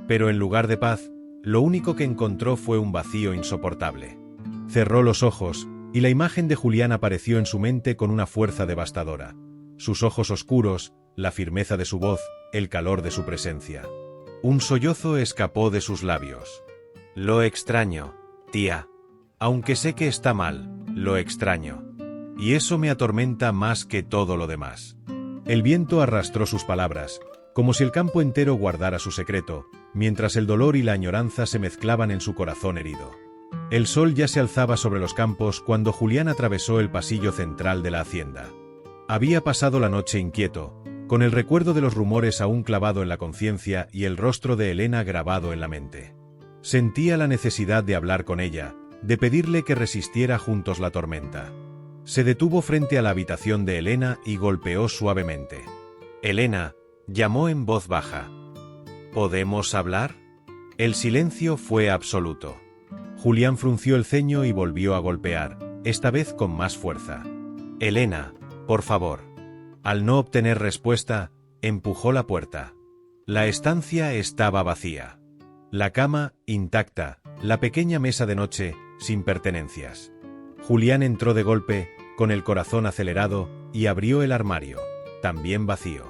Pero en lugar de paz, lo único que encontró fue un vacío insoportable. Cerró los ojos, y la imagen de Julián apareció en su mente con una fuerza devastadora. Sus ojos oscuros, la firmeza de su voz, el calor de su presencia. Un sollozo escapó de sus labios. «Lo extraño, tía. Aunque sé que está mal, lo extraño. Y eso me atormenta más que todo lo demás». El viento arrastró sus palabras, como si el campo entero guardara su secreto, mientras el dolor y la añoranza se mezclaban en su corazón herido. El sol ya se alzaba sobre los campos cuando Julián atravesó el pasillo central de la hacienda. Había pasado la noche inquieto, con el recuerdo de los rumores aún clavado en la conciencia y el rostro de Elena grabado en la mente. Sentía la necesidad de hablar con ella, de pedirle que resistiera juntos la tormenta. Se detuvo frente a la habitación de Elena y golpeó suavemente. «Elena», llamó en voz baja. «¿Podemos hablar?». El silencio fue absoluto. Julián frunció el ceño y volvió a golpear, esta vez con más fuerza. «Elena, por favor». Al no obtener respuesta, empujó la puerta. La estancia estaba vacía. La cama, intacta, la pequeña mesa de noche, sin pertenencias. Julián entró de golpe, con el corazón acelerado, y abrió el armario, también vacío.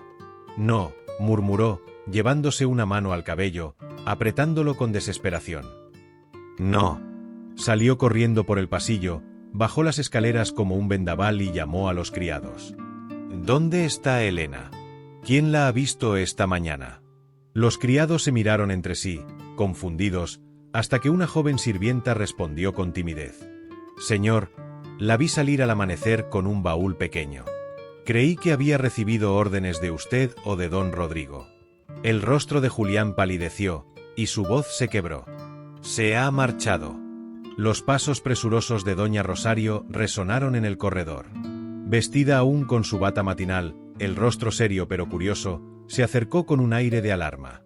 «No», murmuró, llevándose una mano al cabello, apretándolo con desesperación. «No». Salió corriendo por el pasillo, bajó las escaleras como un vendaval y llamó a los criados. «¿Dónde está Elena? ¿Quién la ha visto esta mañana?». Los criados se miraron entre sí, confundidos, hasta que una joven sirvienta respondió con timidez. «Señor, la vi salir al amanecer con un baúl pequeño. Creí que había recibido órdenes de usted o de don Rodrigo». El rostro de Julián palideció, y su voz se quebró. «Se ha marchado». Los pasos presurosos de doña Rosario resonaron en el corredor. Vestida aún con su bata matinal, el rostro serio pero curioso, se acercó con un aire de alarma.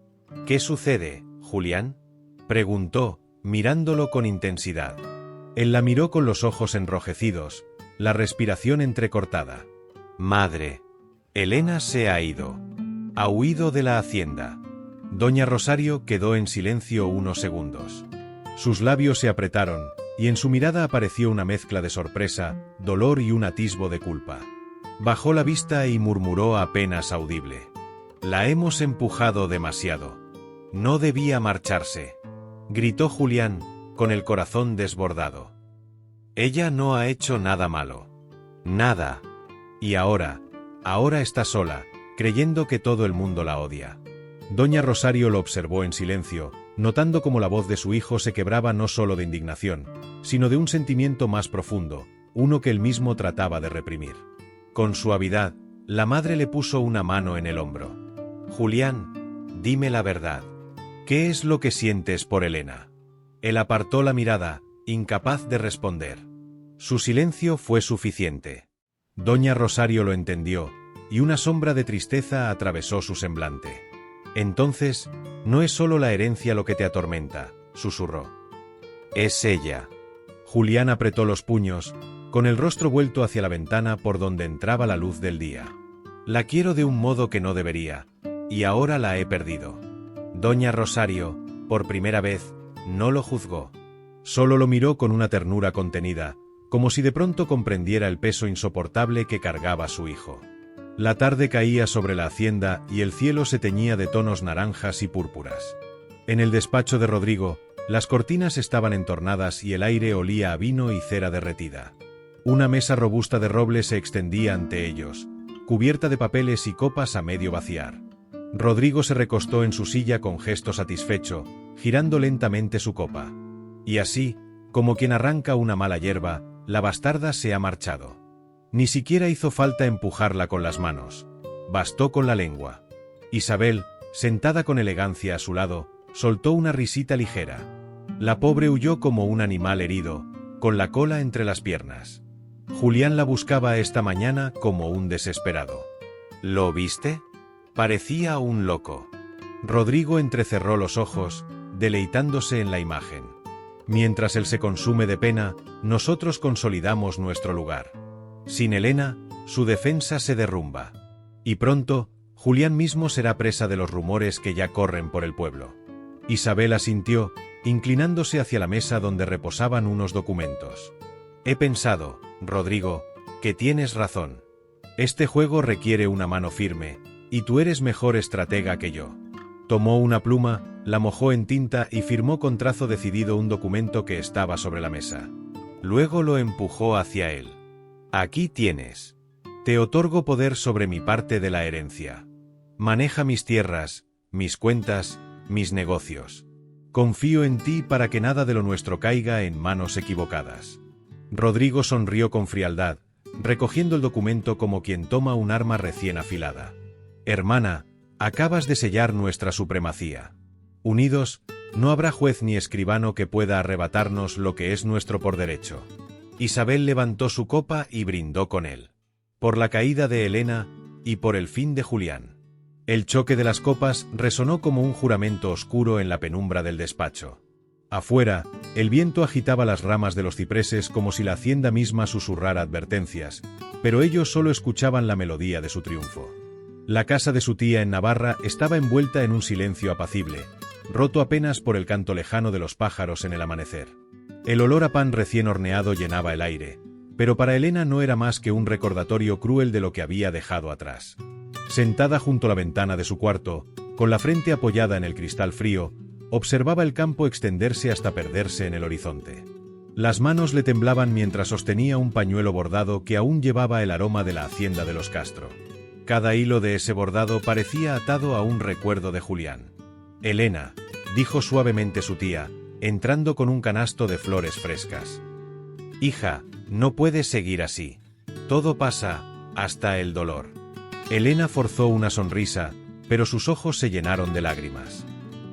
«¿Qué sucede, Julián?», preguntó, mirándolo con intensidad. Él la miró con los ojos enrojecidos, la respiración entrecortada. «Madre, Elena se ha ido. Ha huido de la hacienda». Doña Rosario quedó en silencio unos segundos. Sus labios se apretaron, y en su mirada apareció una mezcla de sorpresa, dolor y un atisbo de culpa. Bajó la vista y murmuró apenas audible. «La hemos empujado demasiado. No debía marcharse», gritó Julián, con el corazón desbordado. «Ella no ha hecho nada malo. Nada. Y ahora está sola, creyendo que todo el mundo la odia». Doña Rosario lo observó en silencio, notando cómo la voz de su hijo se quebraba no solo de indignación, sino de un sentimiento más profundo, uno que él mismo trataba de reprimir. Con suavidad, la madre le puso una mano en el hombro. «Julián, dime la verdad. ¿Qué es lo que sientes por Elena?». Él apartó la mirada, incapaz de responder. Su silencio fue suficiente. Doña Rosario lo entendió, y una sombra de tristeza atravesó su semblante. «Entonces, no es solo la herencia lo que te atormenta», susurró. «Es ella». Julián apretó los puños, con el rostro vuelto hacia la ventana por donde entraba la luz del día. «La quiero de un modo que no debería, y ahora la he perdido». Doña Rosario, por primera vez, no lo juzgó. Solo lo miró con una ternura contenida, como si de pronto comprendiera el peso insoportable que cargaba su hijo. La tarde caía sobre la hacienda y el cielo se teñía de tonos naranjas y púrpuras. En el despacho de Rodrigo, las cortinas estaban entornadas y el aire olía a vino y cera derretida. Una mesa robusta de roble se extendía ante ellos, cubierta de papeles y copas a medio vaciar. Rodrigo se recostó en su silla con gesto satisfecho, girando lentamente su copa. Y así, como quien arranca una mala hierba, la bastarda se ha marchado. Ni siquiera hizo falta empujarla con las manos. Bastó con la lengua. Isabel, sentada con elegancia a su lado, soltó una risita ligera. La pobre huyó como un animal herido, con la cola entre las piernas. Julián la buscaba esta mañana como un desesperado. ¿Lo viste? Parecía un loco. Rodrigo entrecerró los ojos, deleitándose en la imagen. Mientras él se consume de pena, nosotros consolidamos nuestro lugar. Sin Elena, su defensa se derrumba. Y pronto, Julián mismo será presa de los rumores que ya corren por el pueblo. Isabel asintió, inclinándose hacia la mesa donde reposaban unos documentos. He pensado, Rodrigo, que tienes razón. Este juego requiere una mano firme, y tú eres mejor estratega que yo. Tomó una pluma, la mojó en tinta y firmó con trazo decidido un documento que estaba sobre la mesa. Luego lo empujó hacia él. Aquí tienes. Te otorgo poder sobre mi parte de la herencia. Maneja mis tierras, mis cuentas, mis negocios. Confío en ti para que nada de lo nuestro caiga en manos equivocadas. Rodrigo sonrió con frialdad, recogiendo el documento como quien toma un arma recién afilada. Hermana, acabas de sellar nuestra supremacía. Unidos, no habrá juez ni escribano que pueda arrebatarnos lo que es nuestro por derecho. Isabel levantó su copa y brindó con él. Por la caída de Elena y por el fin de Julián. El choque de las copas resonó como un juramento oscuro en la penumbra del despacho. Afuera, el viento agitaba las ramas de los cipreses como si la hacienda misma susurrara advertencias, pero ellos solo escuchaban la melodía de su triunfo. La casa de su tía en Navarra estaba envuelta en un silencio apacible, roto apenas por el canto lejano de los pájaros en el amanecer. El olor a pan recién horneado llenaba el aire, pero para Elena no era más que un recordatorio cruel de lo que había dejado atrás. Sentada junto a la ventana de su cuarto, con la frente apoyada en el cristal frío, observaba el campo extenderse hasta perderse en el horizonte. Las manos le temblaban mientras sostenía un pañuelo bordado que aún llevaba el aroma de la hacienda de los Castro. Cada hilo de ese bordado parecía atado a un recuerdo de Julián. Elena, dijo suavemente su tía, entrando con un canasto de flores frescas. Hija, no puedes seguir así. Todo pasa, hasta el dolor. Elena forzó una sonrisa, pero sus ojos se llenaron de lágrimas.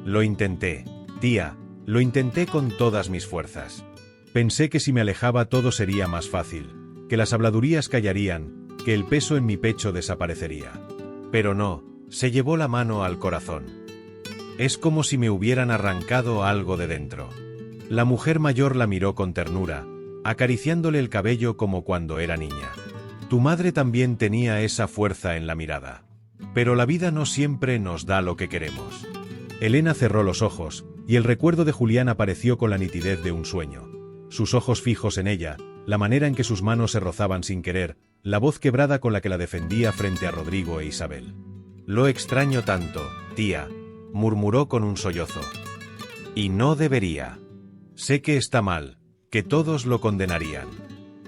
Lo intenté, tía, lo intenté con todas mis fuerzas. Pensé que si me alejaba todo sería más fácil, que las habladurías callarían, que el peso en mi pecho desaparecería. Pero no, se llevó la mano al corazón. Es como si me hubieran arrancado algo de dentro. La mujer mayor la miró con ternura, acariciándole el cabello como cuando era niña. Tu madre también tenía esa fuerza en la mirada. Pero la vida no siempre nos da lo que queremos. Elena cerró los ojos, y el recuerdo de Julián apareció con la nitidez de un sueño. Sus ojos fijos en ella, la manera en que sus manos se rozaban sin querer, la voz quebrada con la que la defendía frente a Rodrigo e Isabel. Lo extraño tanto, tía, murmuró con un sollozo. Y no debería. Sé que está mal, que todos lo condenarían.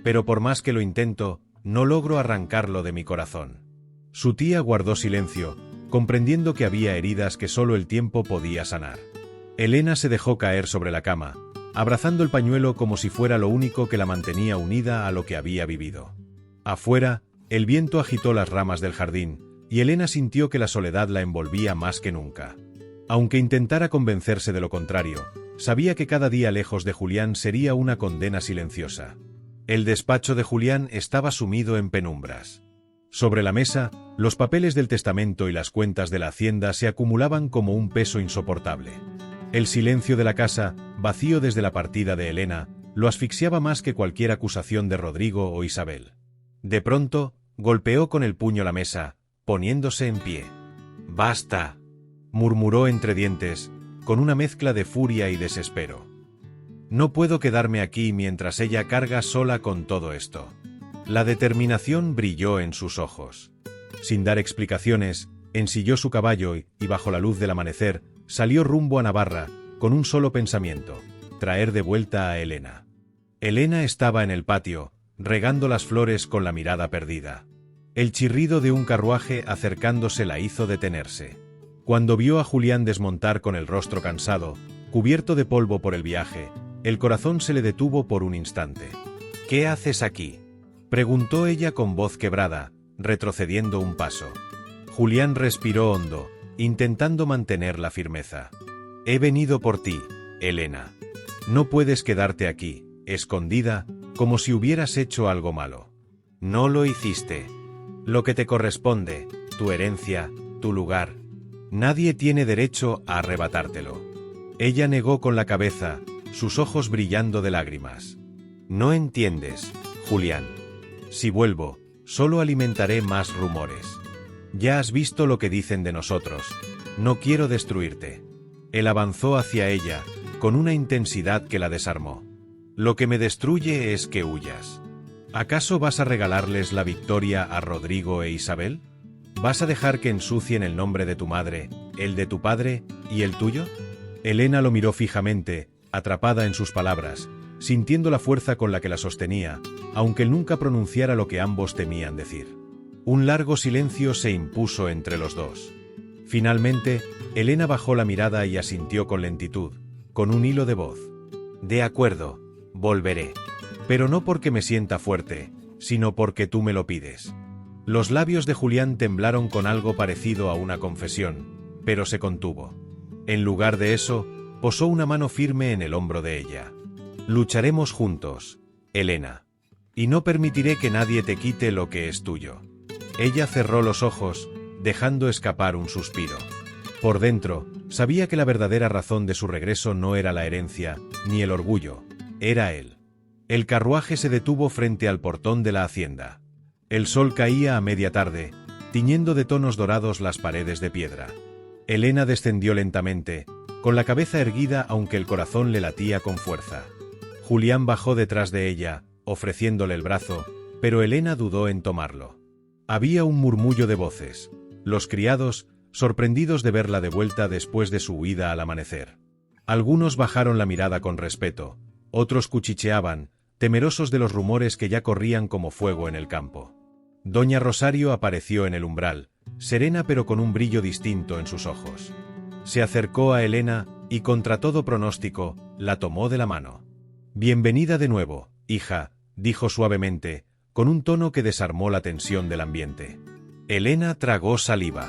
Pero por más que lo intento, no logro arrancarlo de mi corazón. Su tía guardó silencio, comprendiendo que había heridas que solo el tiempo podía sanar. Elena se dejó caer sobre la cama, abrazando el pañuelo como si fuera lo único que la mantenía unida a lo que había vivido. Afuera, el viento agitó las ramas del jardín, y Elena sintió que la soledad la envolvía más que nunca. Aunque intentara convencerse de lo contrario, sabía que cada día lejos de Julián sería una condena silenciosa. El despacho de Julián estaba sumido en penumbras. Sobre la mesa, los papeles del testamento y las cuentas de la hacienda se acumulaban como un peso insoportable. El silencio de la casa, vacío desde la partida de Elena, lo asfixiaba más que cualquier acusación de Rodrigo o Isabel. De pronto, golpeó con el puño la mesa, poniéndose en pie. «¡Basta!», murmuró entre dientes, con una mezcla de furia y desespero. No puedo quedarme aquí mientras ella carga sola con todo esto. La determinación brilló en sus ojos. Sin dar explicaciones, ensilló su caballo y, bajo la luz del amanecer, salió rumbo a Navarra, con un solo pensamiento: traer de vuelta a Elena. Elena estaba en el patio, regando las flores con la mirada perdida. El chirrido de un carruaje acercándose la hizo detenerse. Cuando vio a Julián desmontar con el rostro cansado, cubierto de polvo por el viaje, el corazón se le detuvo por un instante. «¿Qué haces aquí?», preguntó ella con voz quebrada, retrocediendo un paso. Julián respiró hondo, intentando mantener la firmeza. «He venido por ti, Elena. No puedes quedarte aquí, escondida, como si hubieras hecho algo malo. No lo hiciste. Lo que te corresponde, tu herencia, tu lugar. Nadie tiene derecho a arrebatártelo». Ella negó con la cabeza, sus ojos brillando de lágrimas. «No entiendes, Julián. Si vuelvo, solo alimentaré más rumores. Ya has visto lo que dicen de nosotros. No quiero destruirte». Él avanzó hacia ella, con una intensidad que la desarmó. «Lo que me destruye es que huyas. ¿Acaso vas a regalarles la victoria a Rodrigo e Isabel? ¿Vas a dejar que ensucien el nombre de tu madre, el de tu padre y el tuyo?». Elena lo miró fijamente, atrapada en sus palabras, sintiendo la fuerza con la que la sostenía, aunque él nunca pronunciara lo que ambos temían decir. Un largo silencio se impuso entre los dos. Finalmente, Elena bajó la mirada y asintió con lentitud, con un hilo de voz. «De acuerdo, volveré. Pero no porque me sienta fuerte, sino porque tú me lo pides». Los labios de Julián temblaron con algo parecido a una confesión, pero se contuvo. En lugar de eso, posó una mano firme en el hombro de ella. «Lucharemos juntos, Elena. Y no permitiré que nadie te quite lo que es tuyo». Ella cerró los ojos, dejando escapar un suspiro. Por dentro, sabía que la verdadera razón de su regreso no era la herencia, ni el orgullo, era él. El carruaje se detuvo frente al portón de la hacienda. El sol caía a media tarde, tiñendo de tonos dorados las paredes de piedra. Elena descendió lentamente, con la cabeza erguida aunque el corazón le latía con fuerza. Julián bajó detrás de ella, ofreciéndole el brazo, pero Elena dudó en tomarlo. Había un murmullo de voces. Los criados, sorprendidos de verla de vuelta después de su huida al amanecer. Algunos bajaron la mirada con respeto, otros cuchicheaban, temerosos de los rumores que ya corrían como fuego en el campo. Doña Rosario apareció en el umbral, serena pero con un brillo distinto en sus ojos. Se acercó a Elena y, contra todo pronóstico, la tomó de la mano. «Bienvenida de nuevo, hija», dijo suavemente, con un tono que desarmó la tensión del ambiente. Elena tragó saliva.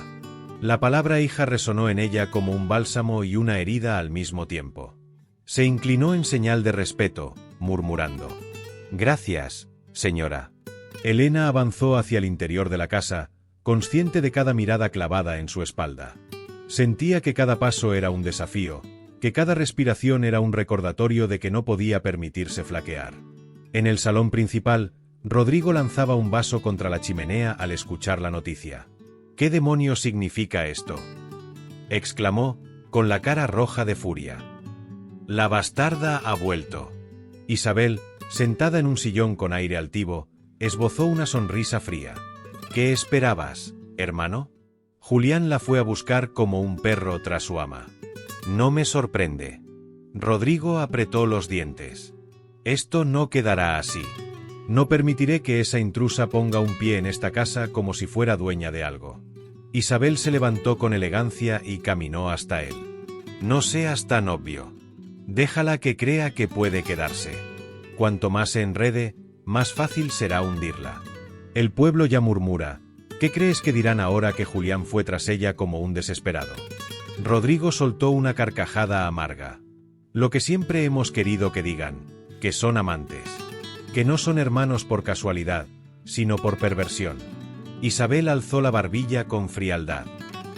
La palabra hija resonó en ella como un bálsamo y una herida al mismo tiempo. Se inclinó en señal de respeto, murmurando: «Gracias, señora». Elena avanzó hacia el interior de la casa, consciente de cada mirada clavada en su espalda. Sentía que cada paso era un desafío, que cada respiración era un recordatorio de que no podía permitirse flaquear. En el salón principal, Rodrigo lanzaba un vaso contra la chimenea al escuchar la noticia. «¿Qué demonios significa esto?», exclamó, con la cara roja de furia. «La bastarda ha vuelto». Isabel, sentada en un sillón con aire altivo, esbozó una sonrisa fría. «¿Qué esperabas, hermano?». Julián la fue a buscar como un perro tras su ama. «No me sorprende». Rodrigo apretó los dientes. «Esto no quedará así. No permitiré que esa intrusa ponga un pie en esta casa como si fuera dueña de algo». Isabel se levantó con elegancia y caminó hasta él. «No seas tan obvio. Déjala que crea que puede quedarse. Cuanto más se enrede, más fácil será hundirla. El pueblo ya murmura. ¿Qué crees que dirán ahora que Julián fue tras ella como un desesperado?». Rodrigo soltó una carcajada amarga. «Lo que siempre hemos querido que digan, que son amantes. Que no son hermanos por casualidad, sino por perversión». Isabel alzó la barbilla con frialdad.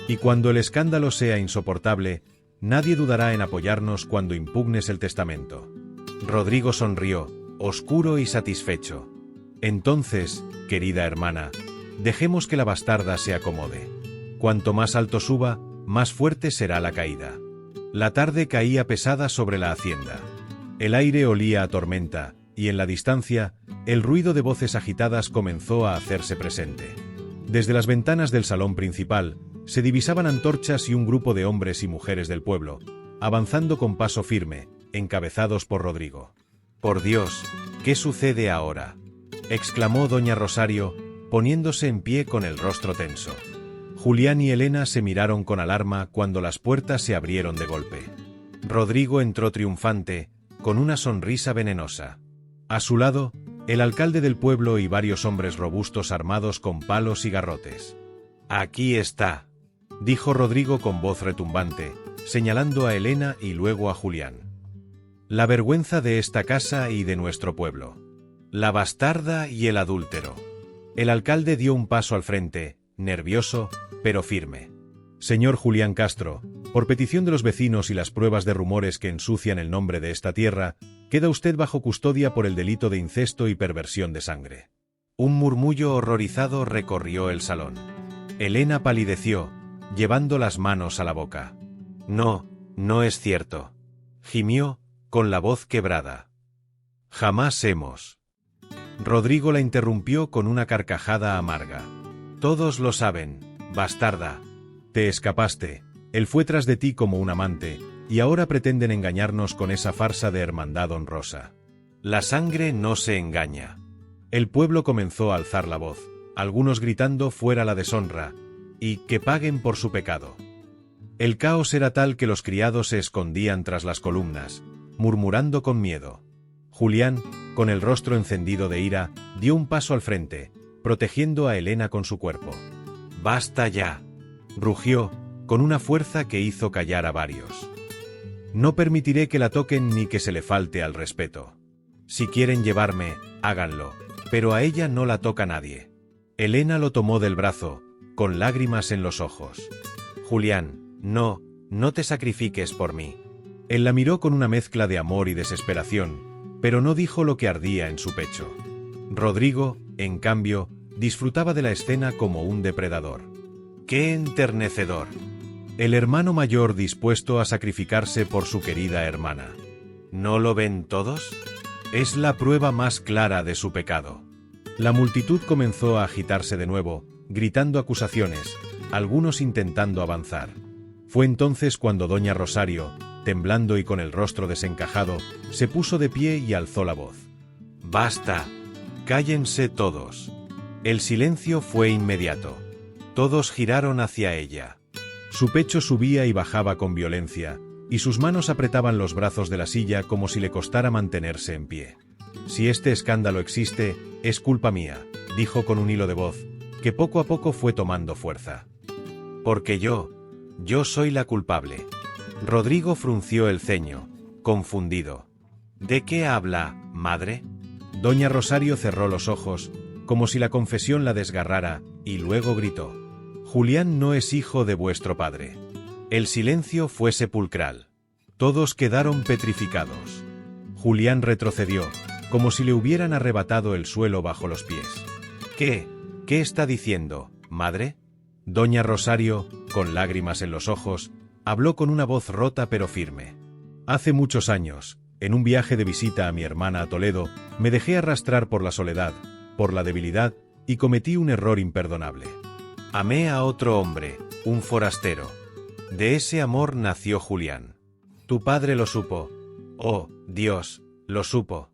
«Y cuando el escándalo sea insoportable, nadie dudará en apoyarnos cuando impugnes el testamento». Rodrigo sonrió, oscuro y satisfecho. «Entonces, querida hermana, dejemos que la bastarda se acomode. Cuanto más alto suba, más fuerte será la caída». La tarde caía pesada sobre la hacienda. El aire olía a tormenta, y en la distancia, el ruido de voces agitadas comenzó a hacerse presente. Desde las ventanas del salón principal, se divisaban antorchas y un grupo de hombres y mujeres del pueblo, avanzando con paso firme, encabezados por Rodrigo. «Por Dios, ¿qué sucede ahora?», exclamó doña Rosario, poniéndose en pie con el rostro tenso. Julián y Elena se miraron con alarma cuando las puertas se abrieron de golpe. Rodrigo entró triunfante, con una sonrisa venenosa. A su lado, el alcalde del pueblo y varios hombres robustos armados con palos y garrotes. «Aquí está», dijo Rodrigo con voz retumbante, señalando a Elena y luego a Julián. «La vergüenza de esta casa y de nuestro pueblo. La bastarda y el adúltero». El alcalde dio un paso al frente, nervioso, pero firme. «Señor Julián Castro, por petición de los vecinos y las pruebas de rumores que ensucian el nombre de esta tierra, queda usted bajo custodia por el delito de incesto y perversión de sangre». Un murmullo horrorizado recorrió el salón. Elena palideció, llevando las manos a la boca. «No, no es cierto», gimió, con la voz quebrada. «Jamás hemos». Rodrigo la interrumpió con una carcajada amarga. «Todos lo saben, bastarda. Te escapaste, él fue tras de ti como un amante, y ahora pretenden engañarnos con esa farsa de hermandad honrosa. La sangre no se engaña». El pueblo comenzó a alzar la voz, algunos gritando «fuera la deshonra», y «que paguen por su pecado». El caos era tal que los criados se escondían tras las columnas, murmurando con miedo. Julián, con el rostro encendido de ira, dio un paso al frente, protegiendo a Elena con su cuerpo. «Basta ya», rugió, con una fuerza que hizo callar a varios. «No permitiré que la toquen ni que se le falte al respeto. Si quieren llevarme, háganlo, pero a ella no la toca nadie». Elena lo tomó del brazo, con lágrimas en los ojos. «Julián, no te sacrifiques por mí». Él la miró con una mezcla de amor y desesperación, pero no dijo lo que ardía en su pecho. Rodrigo, en cambio, disfrutaba de la escena como un depredador. ¡Qué enternecedor! El hermano mayor dispuesto a sacrificarse por su querida hermana. ¿No lo ven todos? Es la prueba más clara de su pecado. La multitud comenzó a agitarse de nuevo, gritando acusaciones, algunos intentando avanzar. Fue entonces cuando doña Rosario, temblando y con el rostro desencajado, se puso de pie y alzó la voz. «Basta, cállense todos». El silencio fue inmediato. Todos giraron hacia ella. Su pecho subía y bajaba con violencia, y sus manos apretaban los brazos de la silla como si le costara mantenerse en pie. «Si este escándalo existe, es culpa mía», dijo con un hilo de voz, que poco a poco fue tomando fuerza. «Porque yo soy la culpable». Rodrigo frunció el ceño, confundido. «¿De qué habla, madre?». Doña Rosario cerró los ojos, como si la confesión la desgarrara, y luego gritó: «Julián no es hijo de vuestro padre». El silencio fue sepulcral. Todos quedaron petrificados. Julián retrocedió, como si le hubieran arrebatado el suelo bajo los pies. «¿Qué está diciendo, madre?». Doña Rosario, con lágrimas en los ojos, habló con una voz rota pero firme. «Hace muchos años, en un viaje de visita a mi hermana a Toledo, me dejé arrastrar por la soledad, por la debilidad, y cometí un error imperdonable. Amé a otro hombre, un forastero. De ese amor nació Julián. Tu padre lo supo. Oh, Dios, lo supo.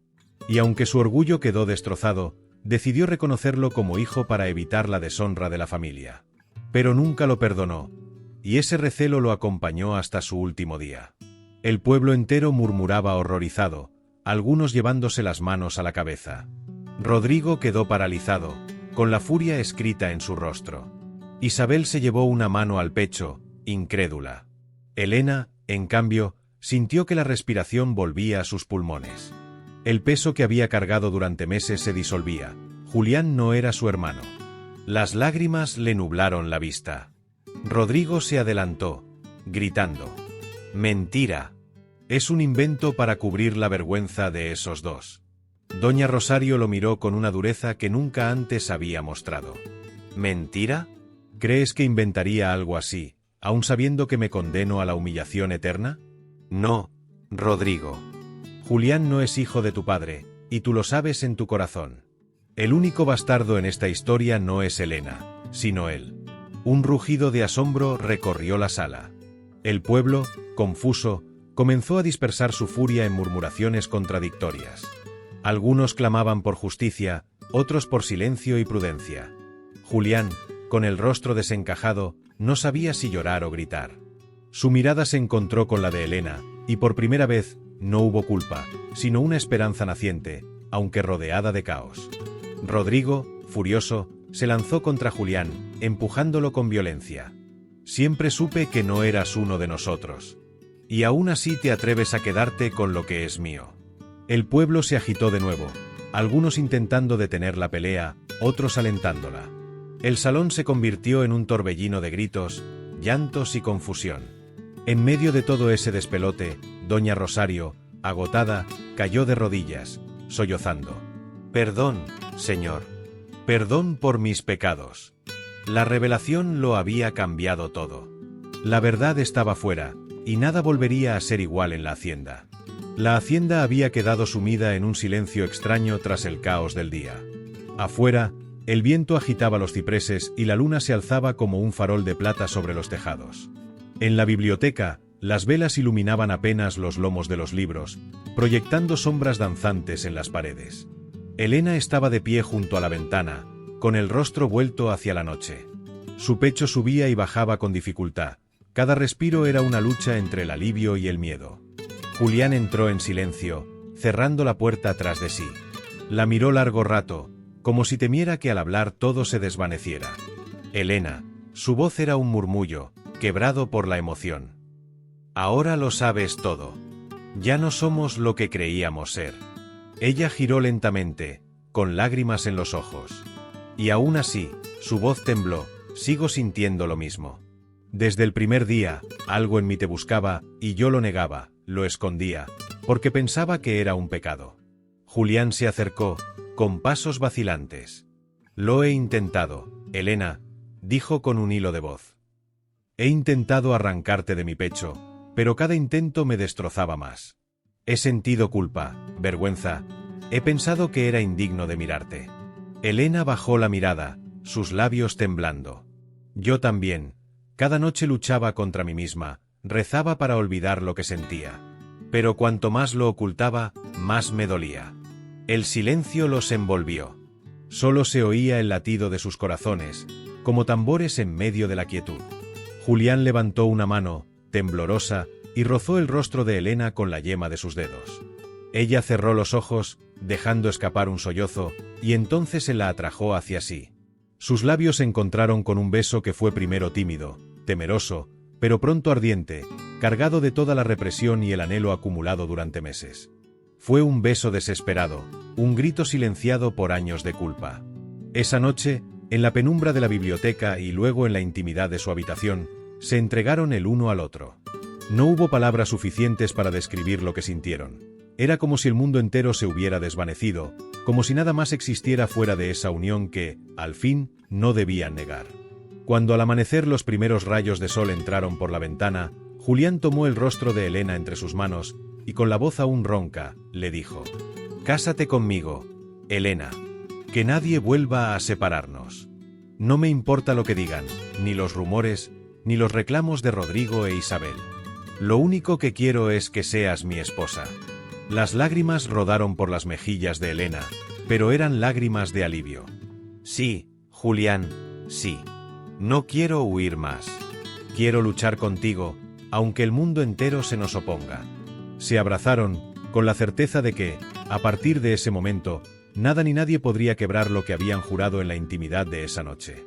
Y aunque su orgullo quedó destrozado, decidió reconocerlo como hijo para evitar la deshonra de la familia. Pero nunca lo perdonó, y ese recelo lo acompañó hasta su último día. El pueblo entero murmuraba horrorizado, algunos llevándose las manos a la cabeza. Rodrigo quedó paralizado, con la furia escrita en su rostro. Isabel se llevó una mano al pecho, incrédula. Elena, en cambio, sintió que la respiración volvía a sus pulmones. El peso que había cargado durante meses se disolvía. Julián no era su hermano. Las lágrimas le nublaron la vista. Rodrigo se adelantó, gritando: «¡Mentira! Es un invento para cubrir la vergüenza de esos dos». Doña Rosario lo miró con una dureza que nunca antes había mostrado. «¿Mentira? ¿Crees que inventaría algo así, aun sabiendo que me condeno a la humillación eterna?». «No, Rodrigo». Julián no es hijo de tu padre, y tú lo sabes en tu corazón. El único bastardo en esta historia no es Elena, sino él. Un rugido de asombro recorrió la sala. El pueblo, confuso, comenzó a dispersar su furia en murmuraciones contradictorias. Algunos clamaban por justicia, otros por silencio y prudencia. Julián, con el rostro desencajado, no sabía si llorar o gritar. Su mirada se encontró con la de Elena, y por primera vez, no hubo culpa, sino una esperanza naciente, aunque rodeada de caos. Rodrigo, furioso, se lanzó contra Julián, empujándolo con violencia. Siempre supe que no eras uno de nosotros. Y aún así te atreves a quedarte con lo que es mío. El pueblo se agitó de nuevo, algunos intentando detener la pelea, otros alentándola. El salón se convirtió en un torbellino de gritos, llantos y confusión. En medio de todo ese despelote, doña Rosario, agotada, cayó de rodillas, sollozando. «Perdón, señor. Perdón por mis pecados». La revelación lo había cambiado todo. La verdad estaba fuera, y nada volvería a ser igual en la hacienda. La hacienda había quedado sumida en un silencio extraño tras el caos del día. Afuera, el viento agitaba los cipreses y la luna se alzaba como un farol de plata sobre los tejados. En la biblioteca, las velas iluminaban apenas los lomos de los libros, proyectando sombras danzantes en las paredes. Elena estaba de pie junto a la ventana, con el rostro vuelto hacia la noche. Su pecho subía y bajaba con dificultad. Cada respiro era una lucha entre el alivio y el miedo. Julián entró en silencio, cerrando la puerta tras de sí. La miró largo rato, como si temiera que al hablar todo se desvaneciera. Elena, su voz era un murmullo, quebrado por la emoción. «Ahora lo sabes todo. Ya no somos lo que creíamos ser». Ella giró lentamente, con lágrimas en los ojos. Y aún así, su voz tembló, «Sigo sintiendo lo mismo. Desde el primer día, algo en mí te buscaba, y yo lo negaba, lo escondía, porque pensaba que era un pecado». Julián se acercó, con pasos vacilantes. «Lo he intentado, Elena», dijo con un hilo de voz. «He intentado arrancarte de mi pecho, pero cada intento me destrozaba más. He sentido culpa, vergüenza, he pensado que era indigno de mirarte». Elena bajó la mirada, sus labios temblando. «Yo también. Cada noche luchaba contra mí misma, rezaba para olvidar lo que sentía. Pero cuanto más lo ocultaba, más me dolía». El silencio los envolvió. Solo se oía el latido de sus corazones, como tambores en medio de la quietud. Julián levantó una mano, temblorosa, y rozó el rostro de Elena con la yema de sus dedos. Ella cerró los ojos, dejando escapar un sollozo, y entonces se la atrajo hacia sí. Sus labios se encontraron con un beso que fue primero tímido, temeroso, pero pronto ardiente, cargado de toda la represión y el anhelo acumulado durante meses. Fue un beso desesperado, un grito silenciado por años de culpa. Esa noche, en la penumbra de la biblioteca y luego en la intimidad de su habitación, se entregaron el uno al otro. No hubo palabras suficientes para describir lo que sintieron. Era como si el mundo entero se hubiera desvanecido, como si nada más existiera fuera de esa unión que, al fin, no debían negar. Cuando al amanecer los primeros rayos de sol entraron por la ventana, Julián tomó el rostro de Elena entre sus manos, y con la voz aún ronca, le dijo: «Cásate conmigo, Elena. Que nadie vuelva a separarnos. No me importa lo que digan, ni los rumores, ni los reclamos de Rodrigo e Isabel. Lo único que quiero es que seas mi esposa». Las lágrimas rodaron por las mejillas de Elena, pero eran lágrimas de alivio. «Sí, Julián, sí. No quiero huir más. Quiero luchar contigo, aunque el mundo entero se nos oponga». Se abrazaron, con la certeza de que, a partir de ese momento, nada ni nadie podría quebrar lo que habían jurado en la intimidad de esa noche.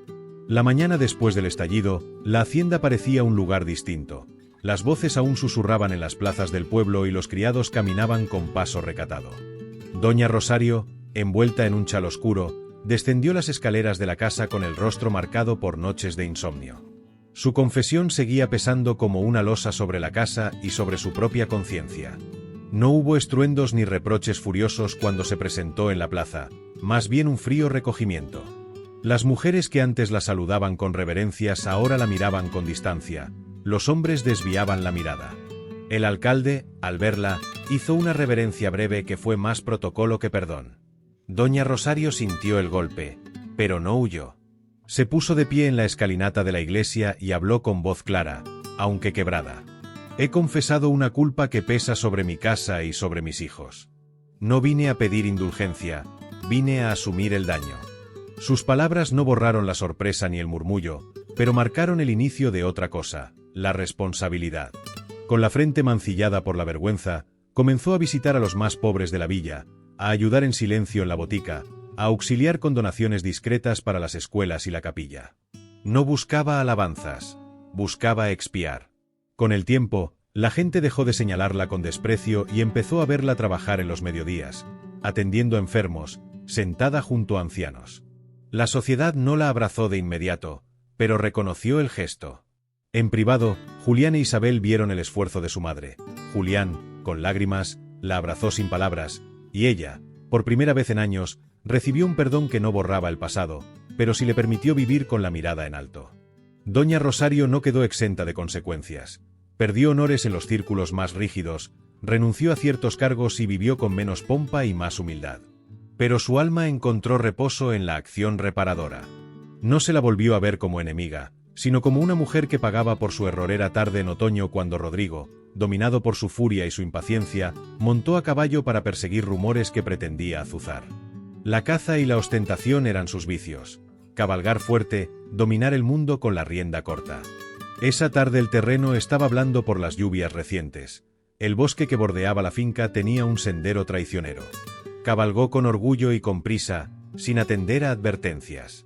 La mañana después del estallido, la hacienda parecía un lugar distinto. Las voces aún susurraban en las plazas del pueblo y los criados caminaban con paso recatado. Doña Rosario, envuelta en un chal oscuro, descendió las escaleras de la casa con el rostro marcado por noches de insomnio. Su confesión seguía pesando como una losa sobre la casa y sobre su propia conciencia. No hubo estruendos ni reproches furiosos cuando se presentó en la plaza, más bien un frío recogimiento. Las mujeres que antes la saludaban con reverencias ahora la miraban con distancia, los hombres desviaban la mirada. El alcalde, al verla, Hizo una reverencia breve que fue más protocolo que perdón. Doña Rosario sintió el golpe, pero no huyó. Se puso de pie en la escalinata de la iglesia y habló con voz clara, aunque quebrada. He confesado una culpa que pesa sobre mi casa y sobre mis hijos. No vine a pedir indulgencia, vine a asumir el daño. Sus palabras no borraron la sorpresa ni el murmullo, pero marcaron el inicio de otra cosa, la responsabilidad. Con la frente mancillada por la vergüenza, comenzó a visitar a los más pobres de la villa, a ayudar en silencio en la botica, a auxiliar con donaciones discretas para las escuelas y la capilla. No buscaba alabanzas, buscaba expiar. Con el tiempo, la gente dejó de señalarla con desprecio y empezó a verla trabajar en los mediodías, atendiendo a enfermos, sentada junto a ancianos. La sociedad no la abrazó de inmediato, pero reconoció el gesto. En privado, Julián e Isabel vieron el esfuerzo de su madre. Julián, con lágrimas, la abrazó sin palabras, y ella, por primera vez en años, recibió un perdón que no borraba el pasado, pero sí le permitió vivir con la mirada en alto. Doña Rosario no quedó exenta de consecuencias. Perdió honores en los círculos más rígidos, renunció a ciertos cargos y vivió con menos pompa y más humildad. Pero su alma encontró reposo en la acción reparadora. No se la volvió a ver como enemiga, sino como una mujer que pagaba por su errorera tarde en otoño cuando Rodrigo, dominado por su furia y su impaciencia, montó a caballo para perseguir rumores que pretendía azuzar. La caza y la ostentación eran sus vicios. Cabalgar fuerte, dominar el mundo con la rienda corta. Esa tarde el terreno estaba blando por las lluvias recientes. El bosque que bordeaba la finca tenía un sendero traicionero. Cabalgó con orgullo y con prisa, sin atender a advertencias.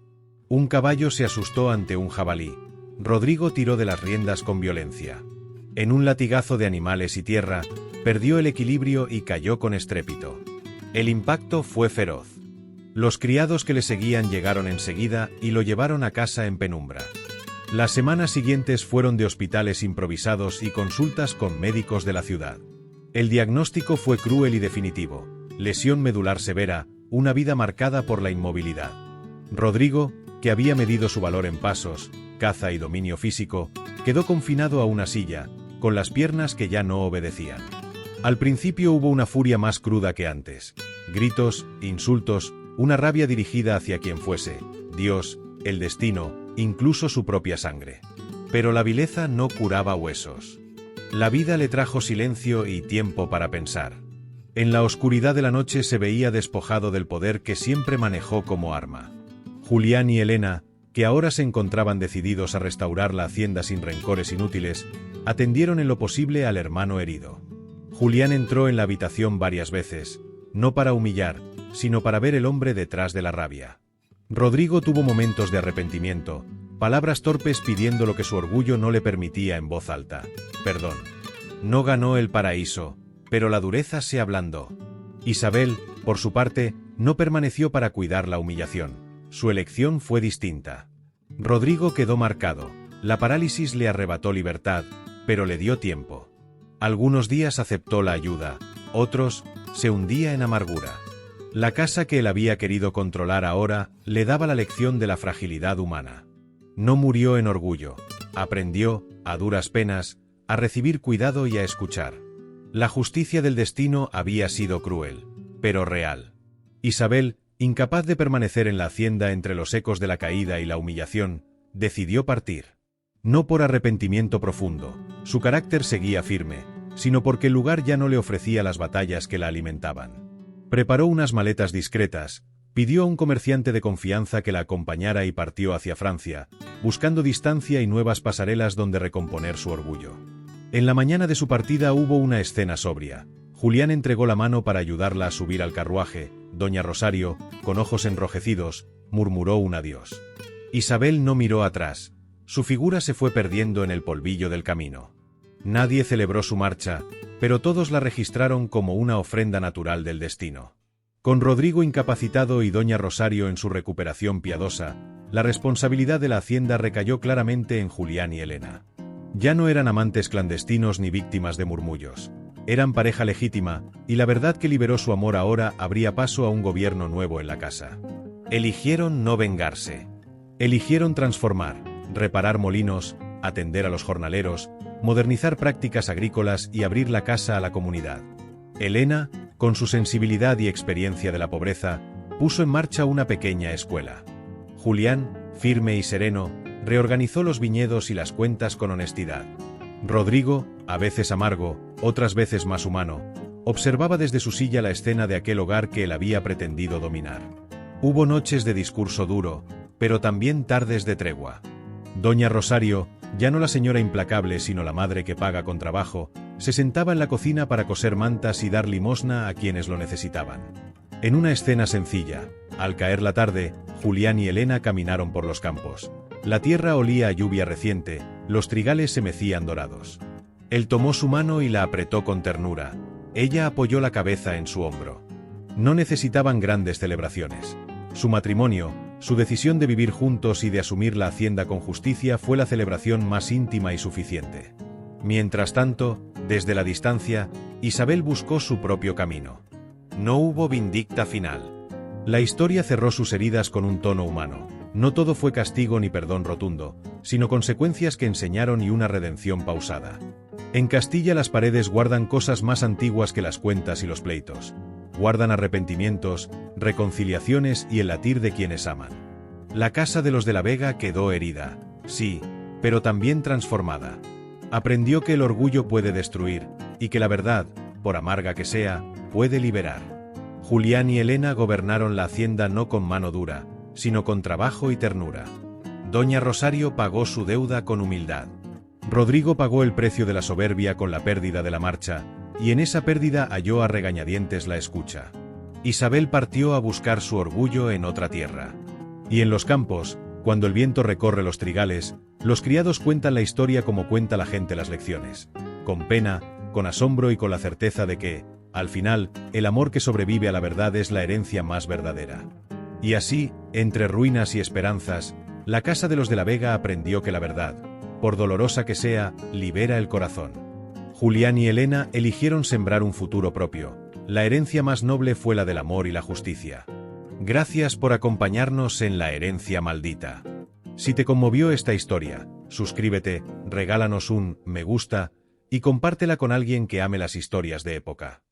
Un caballo se asustó ante un jabalí. Rodrigo tiró de las riendas con violencia. En un latigazo de animales y tierra, perdió el equilibrio y cayó con estrépito. El impacto fue feroz. Los criados que le seguían llegaron enseguida y lo llevaron a casa en penumbra. Las semanas siguientes fueron de hospitales improvisados y consultas con médicos de la ciudad. El diagnóstico fue cruel y definitivo: lesión medular severa, una vida marcada por la inmovilidad. Rodrigo, que había medido su valor en pasos, caza y dominio físico, quedó confinado a una silla, con las piernas que ya no obedecían. Al principio hubo una furia más cruda que antes. Gritos, insultos, una rabia dirigida hacia quien fuese, Dios, el destino, incluso su propia sangre. Pero la vileza no curaba huesos. La vida le trajo silencio y tiempo para pensar. En la oscuridad de la noche se veía despojado del poder que siempre manejó como arma. Julián y Elena, que ahora se encontraban decididos a restaurar la hacienda sin rencores inútiles, atendieron en lo posible al hermano herido. Julián entró en la habitación varias veces, no para humillar, sino para ver el hombre detrás de la rabia. Rodrigo tuvo momentos de arrepentimiento, palabras torpes pidiendo lo que su orgullo no le permitía en voz alta: perdón. No ganó el paraíso, pero la dureza se ablandó. Isabel, por su parte, no permaneció para cuidar la humillación. Su elección fue distinta. Rodrigo quedó marcado. La parálisis le arrebató libertad, pero le dio tiempo. Algunos días aceptó la ayuda, otros, se hundía en amargura. La casa que él había querido controlar ahora le daba la lección de la fragilidad humana. No murió en orgullo, aprendió, a duras penas, a recibir cuidado y a escuchar. La justicia del destino había sido cruel, pero real. Isabel, incapaz de permanecer en la hacienda entre los ecos de la caída y la humillación, decidió partir. No por arrepentimiento profundo, su carácter seguía firme, sino porque el lugar ya no le ofrecía las batallas que la alimentaban. Preparó unas maletas discretas, pidió a un comerciante de confianza que la acompañara y partió hacia Francia, buscando distancia y nuevas pasarelas donde recomponer su orgullo. En la mañana de su partida hubo una escena sobria. Julián entregó la mano para ayudarla a subir al carruaje. Doña Rosario, con ojos enrojecidos, murmuró un adiós. Isabel no miró atrás. Su figura se fue perdiendo en el polvillo del camino. Nadie celebró su marcha, pero todos la registraron como una ofrenda natural del destino. Con Rodrigo incapacitado y Doña Rosario en su recuperación piadosa, la responsabilidad de la hacienda recayó claramente en Julián y Elena. Ya no eran amantes clandestinos ni víctimas de murmullos. Eran pareja legítima, y la verdad que liberó su amor ahora abría paso a un gobierno nuevo en la casa. Eligieron no vengarse. Eligieron transformar, reparar molinos, atender a los jornaleros, modernizar prácticas agrícolas y abrir la casa a la comunidad. Elena, con su sensibilidad y experiencia de la pobreza, puso en marcha una pequeña escuela. Julián, firme y sereno, reorganizó los viñedos y las cuentas con honestidad. Rodrigo, a veces amargo, otras veces más humano, observaba desde su silla la escena de aquel hogar que él había pretendido dominar. Hubo noches de discurso duro, pero también tardes de tregua. Doña Rosario, ya no la señora implacable sino la madre que paga con trabajo, se sentaba en la cocina para coser mantas y dar limosna a quienes lo necesitaban. En una escena sencilla, al caer la tarde, Julián y Elena caminaron por los campos. La tierra olía a lluvia reciente, los trigales se mecían dorados. Él tomó su mano y la apretó con ternura. Ella apoyó la cabeza en su hombro. No necesitaban grandes celebraciones. Su matrimonio, su decisión de vivir juntos y de asumir la hacienda con justicia fue la celebración más íntima y suficiente. Mientras tanto, desde la distancia, Isabel buscó su propio camino. No hubo vindicta final. La historia cerró sus heridas con un tono humano. No todo fue castigo ni perdón rotundo, sino consecuencias que enseñaron y una redención pausada. En Castilla las paredes guardan cosas más antiguas que las cuentas y los pleitos. Guardan arrepentimientos, reconciliaciones y el latir de quienes aman. La casa de los de la Vega quedó herida, sí, pero también transformada. Aprendió que el orgullo puede destruir, y que la verdad, por amarga que sea, puede liberar. Julián y Elena gobernaron la hacienda no con mano dura, sino con trabajo y ternura. Doña Rosario pagó su deuda con humildad. Rodrigo pagó el precio de la soberbia con la pérdida de la marcha, y en esa pérdida halló a regañadientes la escucha. Isabel partió a buscar su orgullo en otra tierra. Y en los campos, cuando el viento recorre los trigales, los criados cuentan la historia como cuenta la gente las lecciones. Con pena, con asombro y con la certeza de que, al final, el amor que sobrevive a la verdad es la herencia más verdadera. Y así, entre ruinas y esperanzas, la casa de los de la Vega aprendió que la verdad, por dolorosa que sea, libera el corazón. Julián y Elena eligieron sembrar un futuro propio. La herencia más noble fue la del amor y la justicia. Gracias por acompañarnos en La Herencia Maldita. Si te conmovió esta historia, suscríbete, regálanos un me gusta y compártela con alguien que ame las historias de época.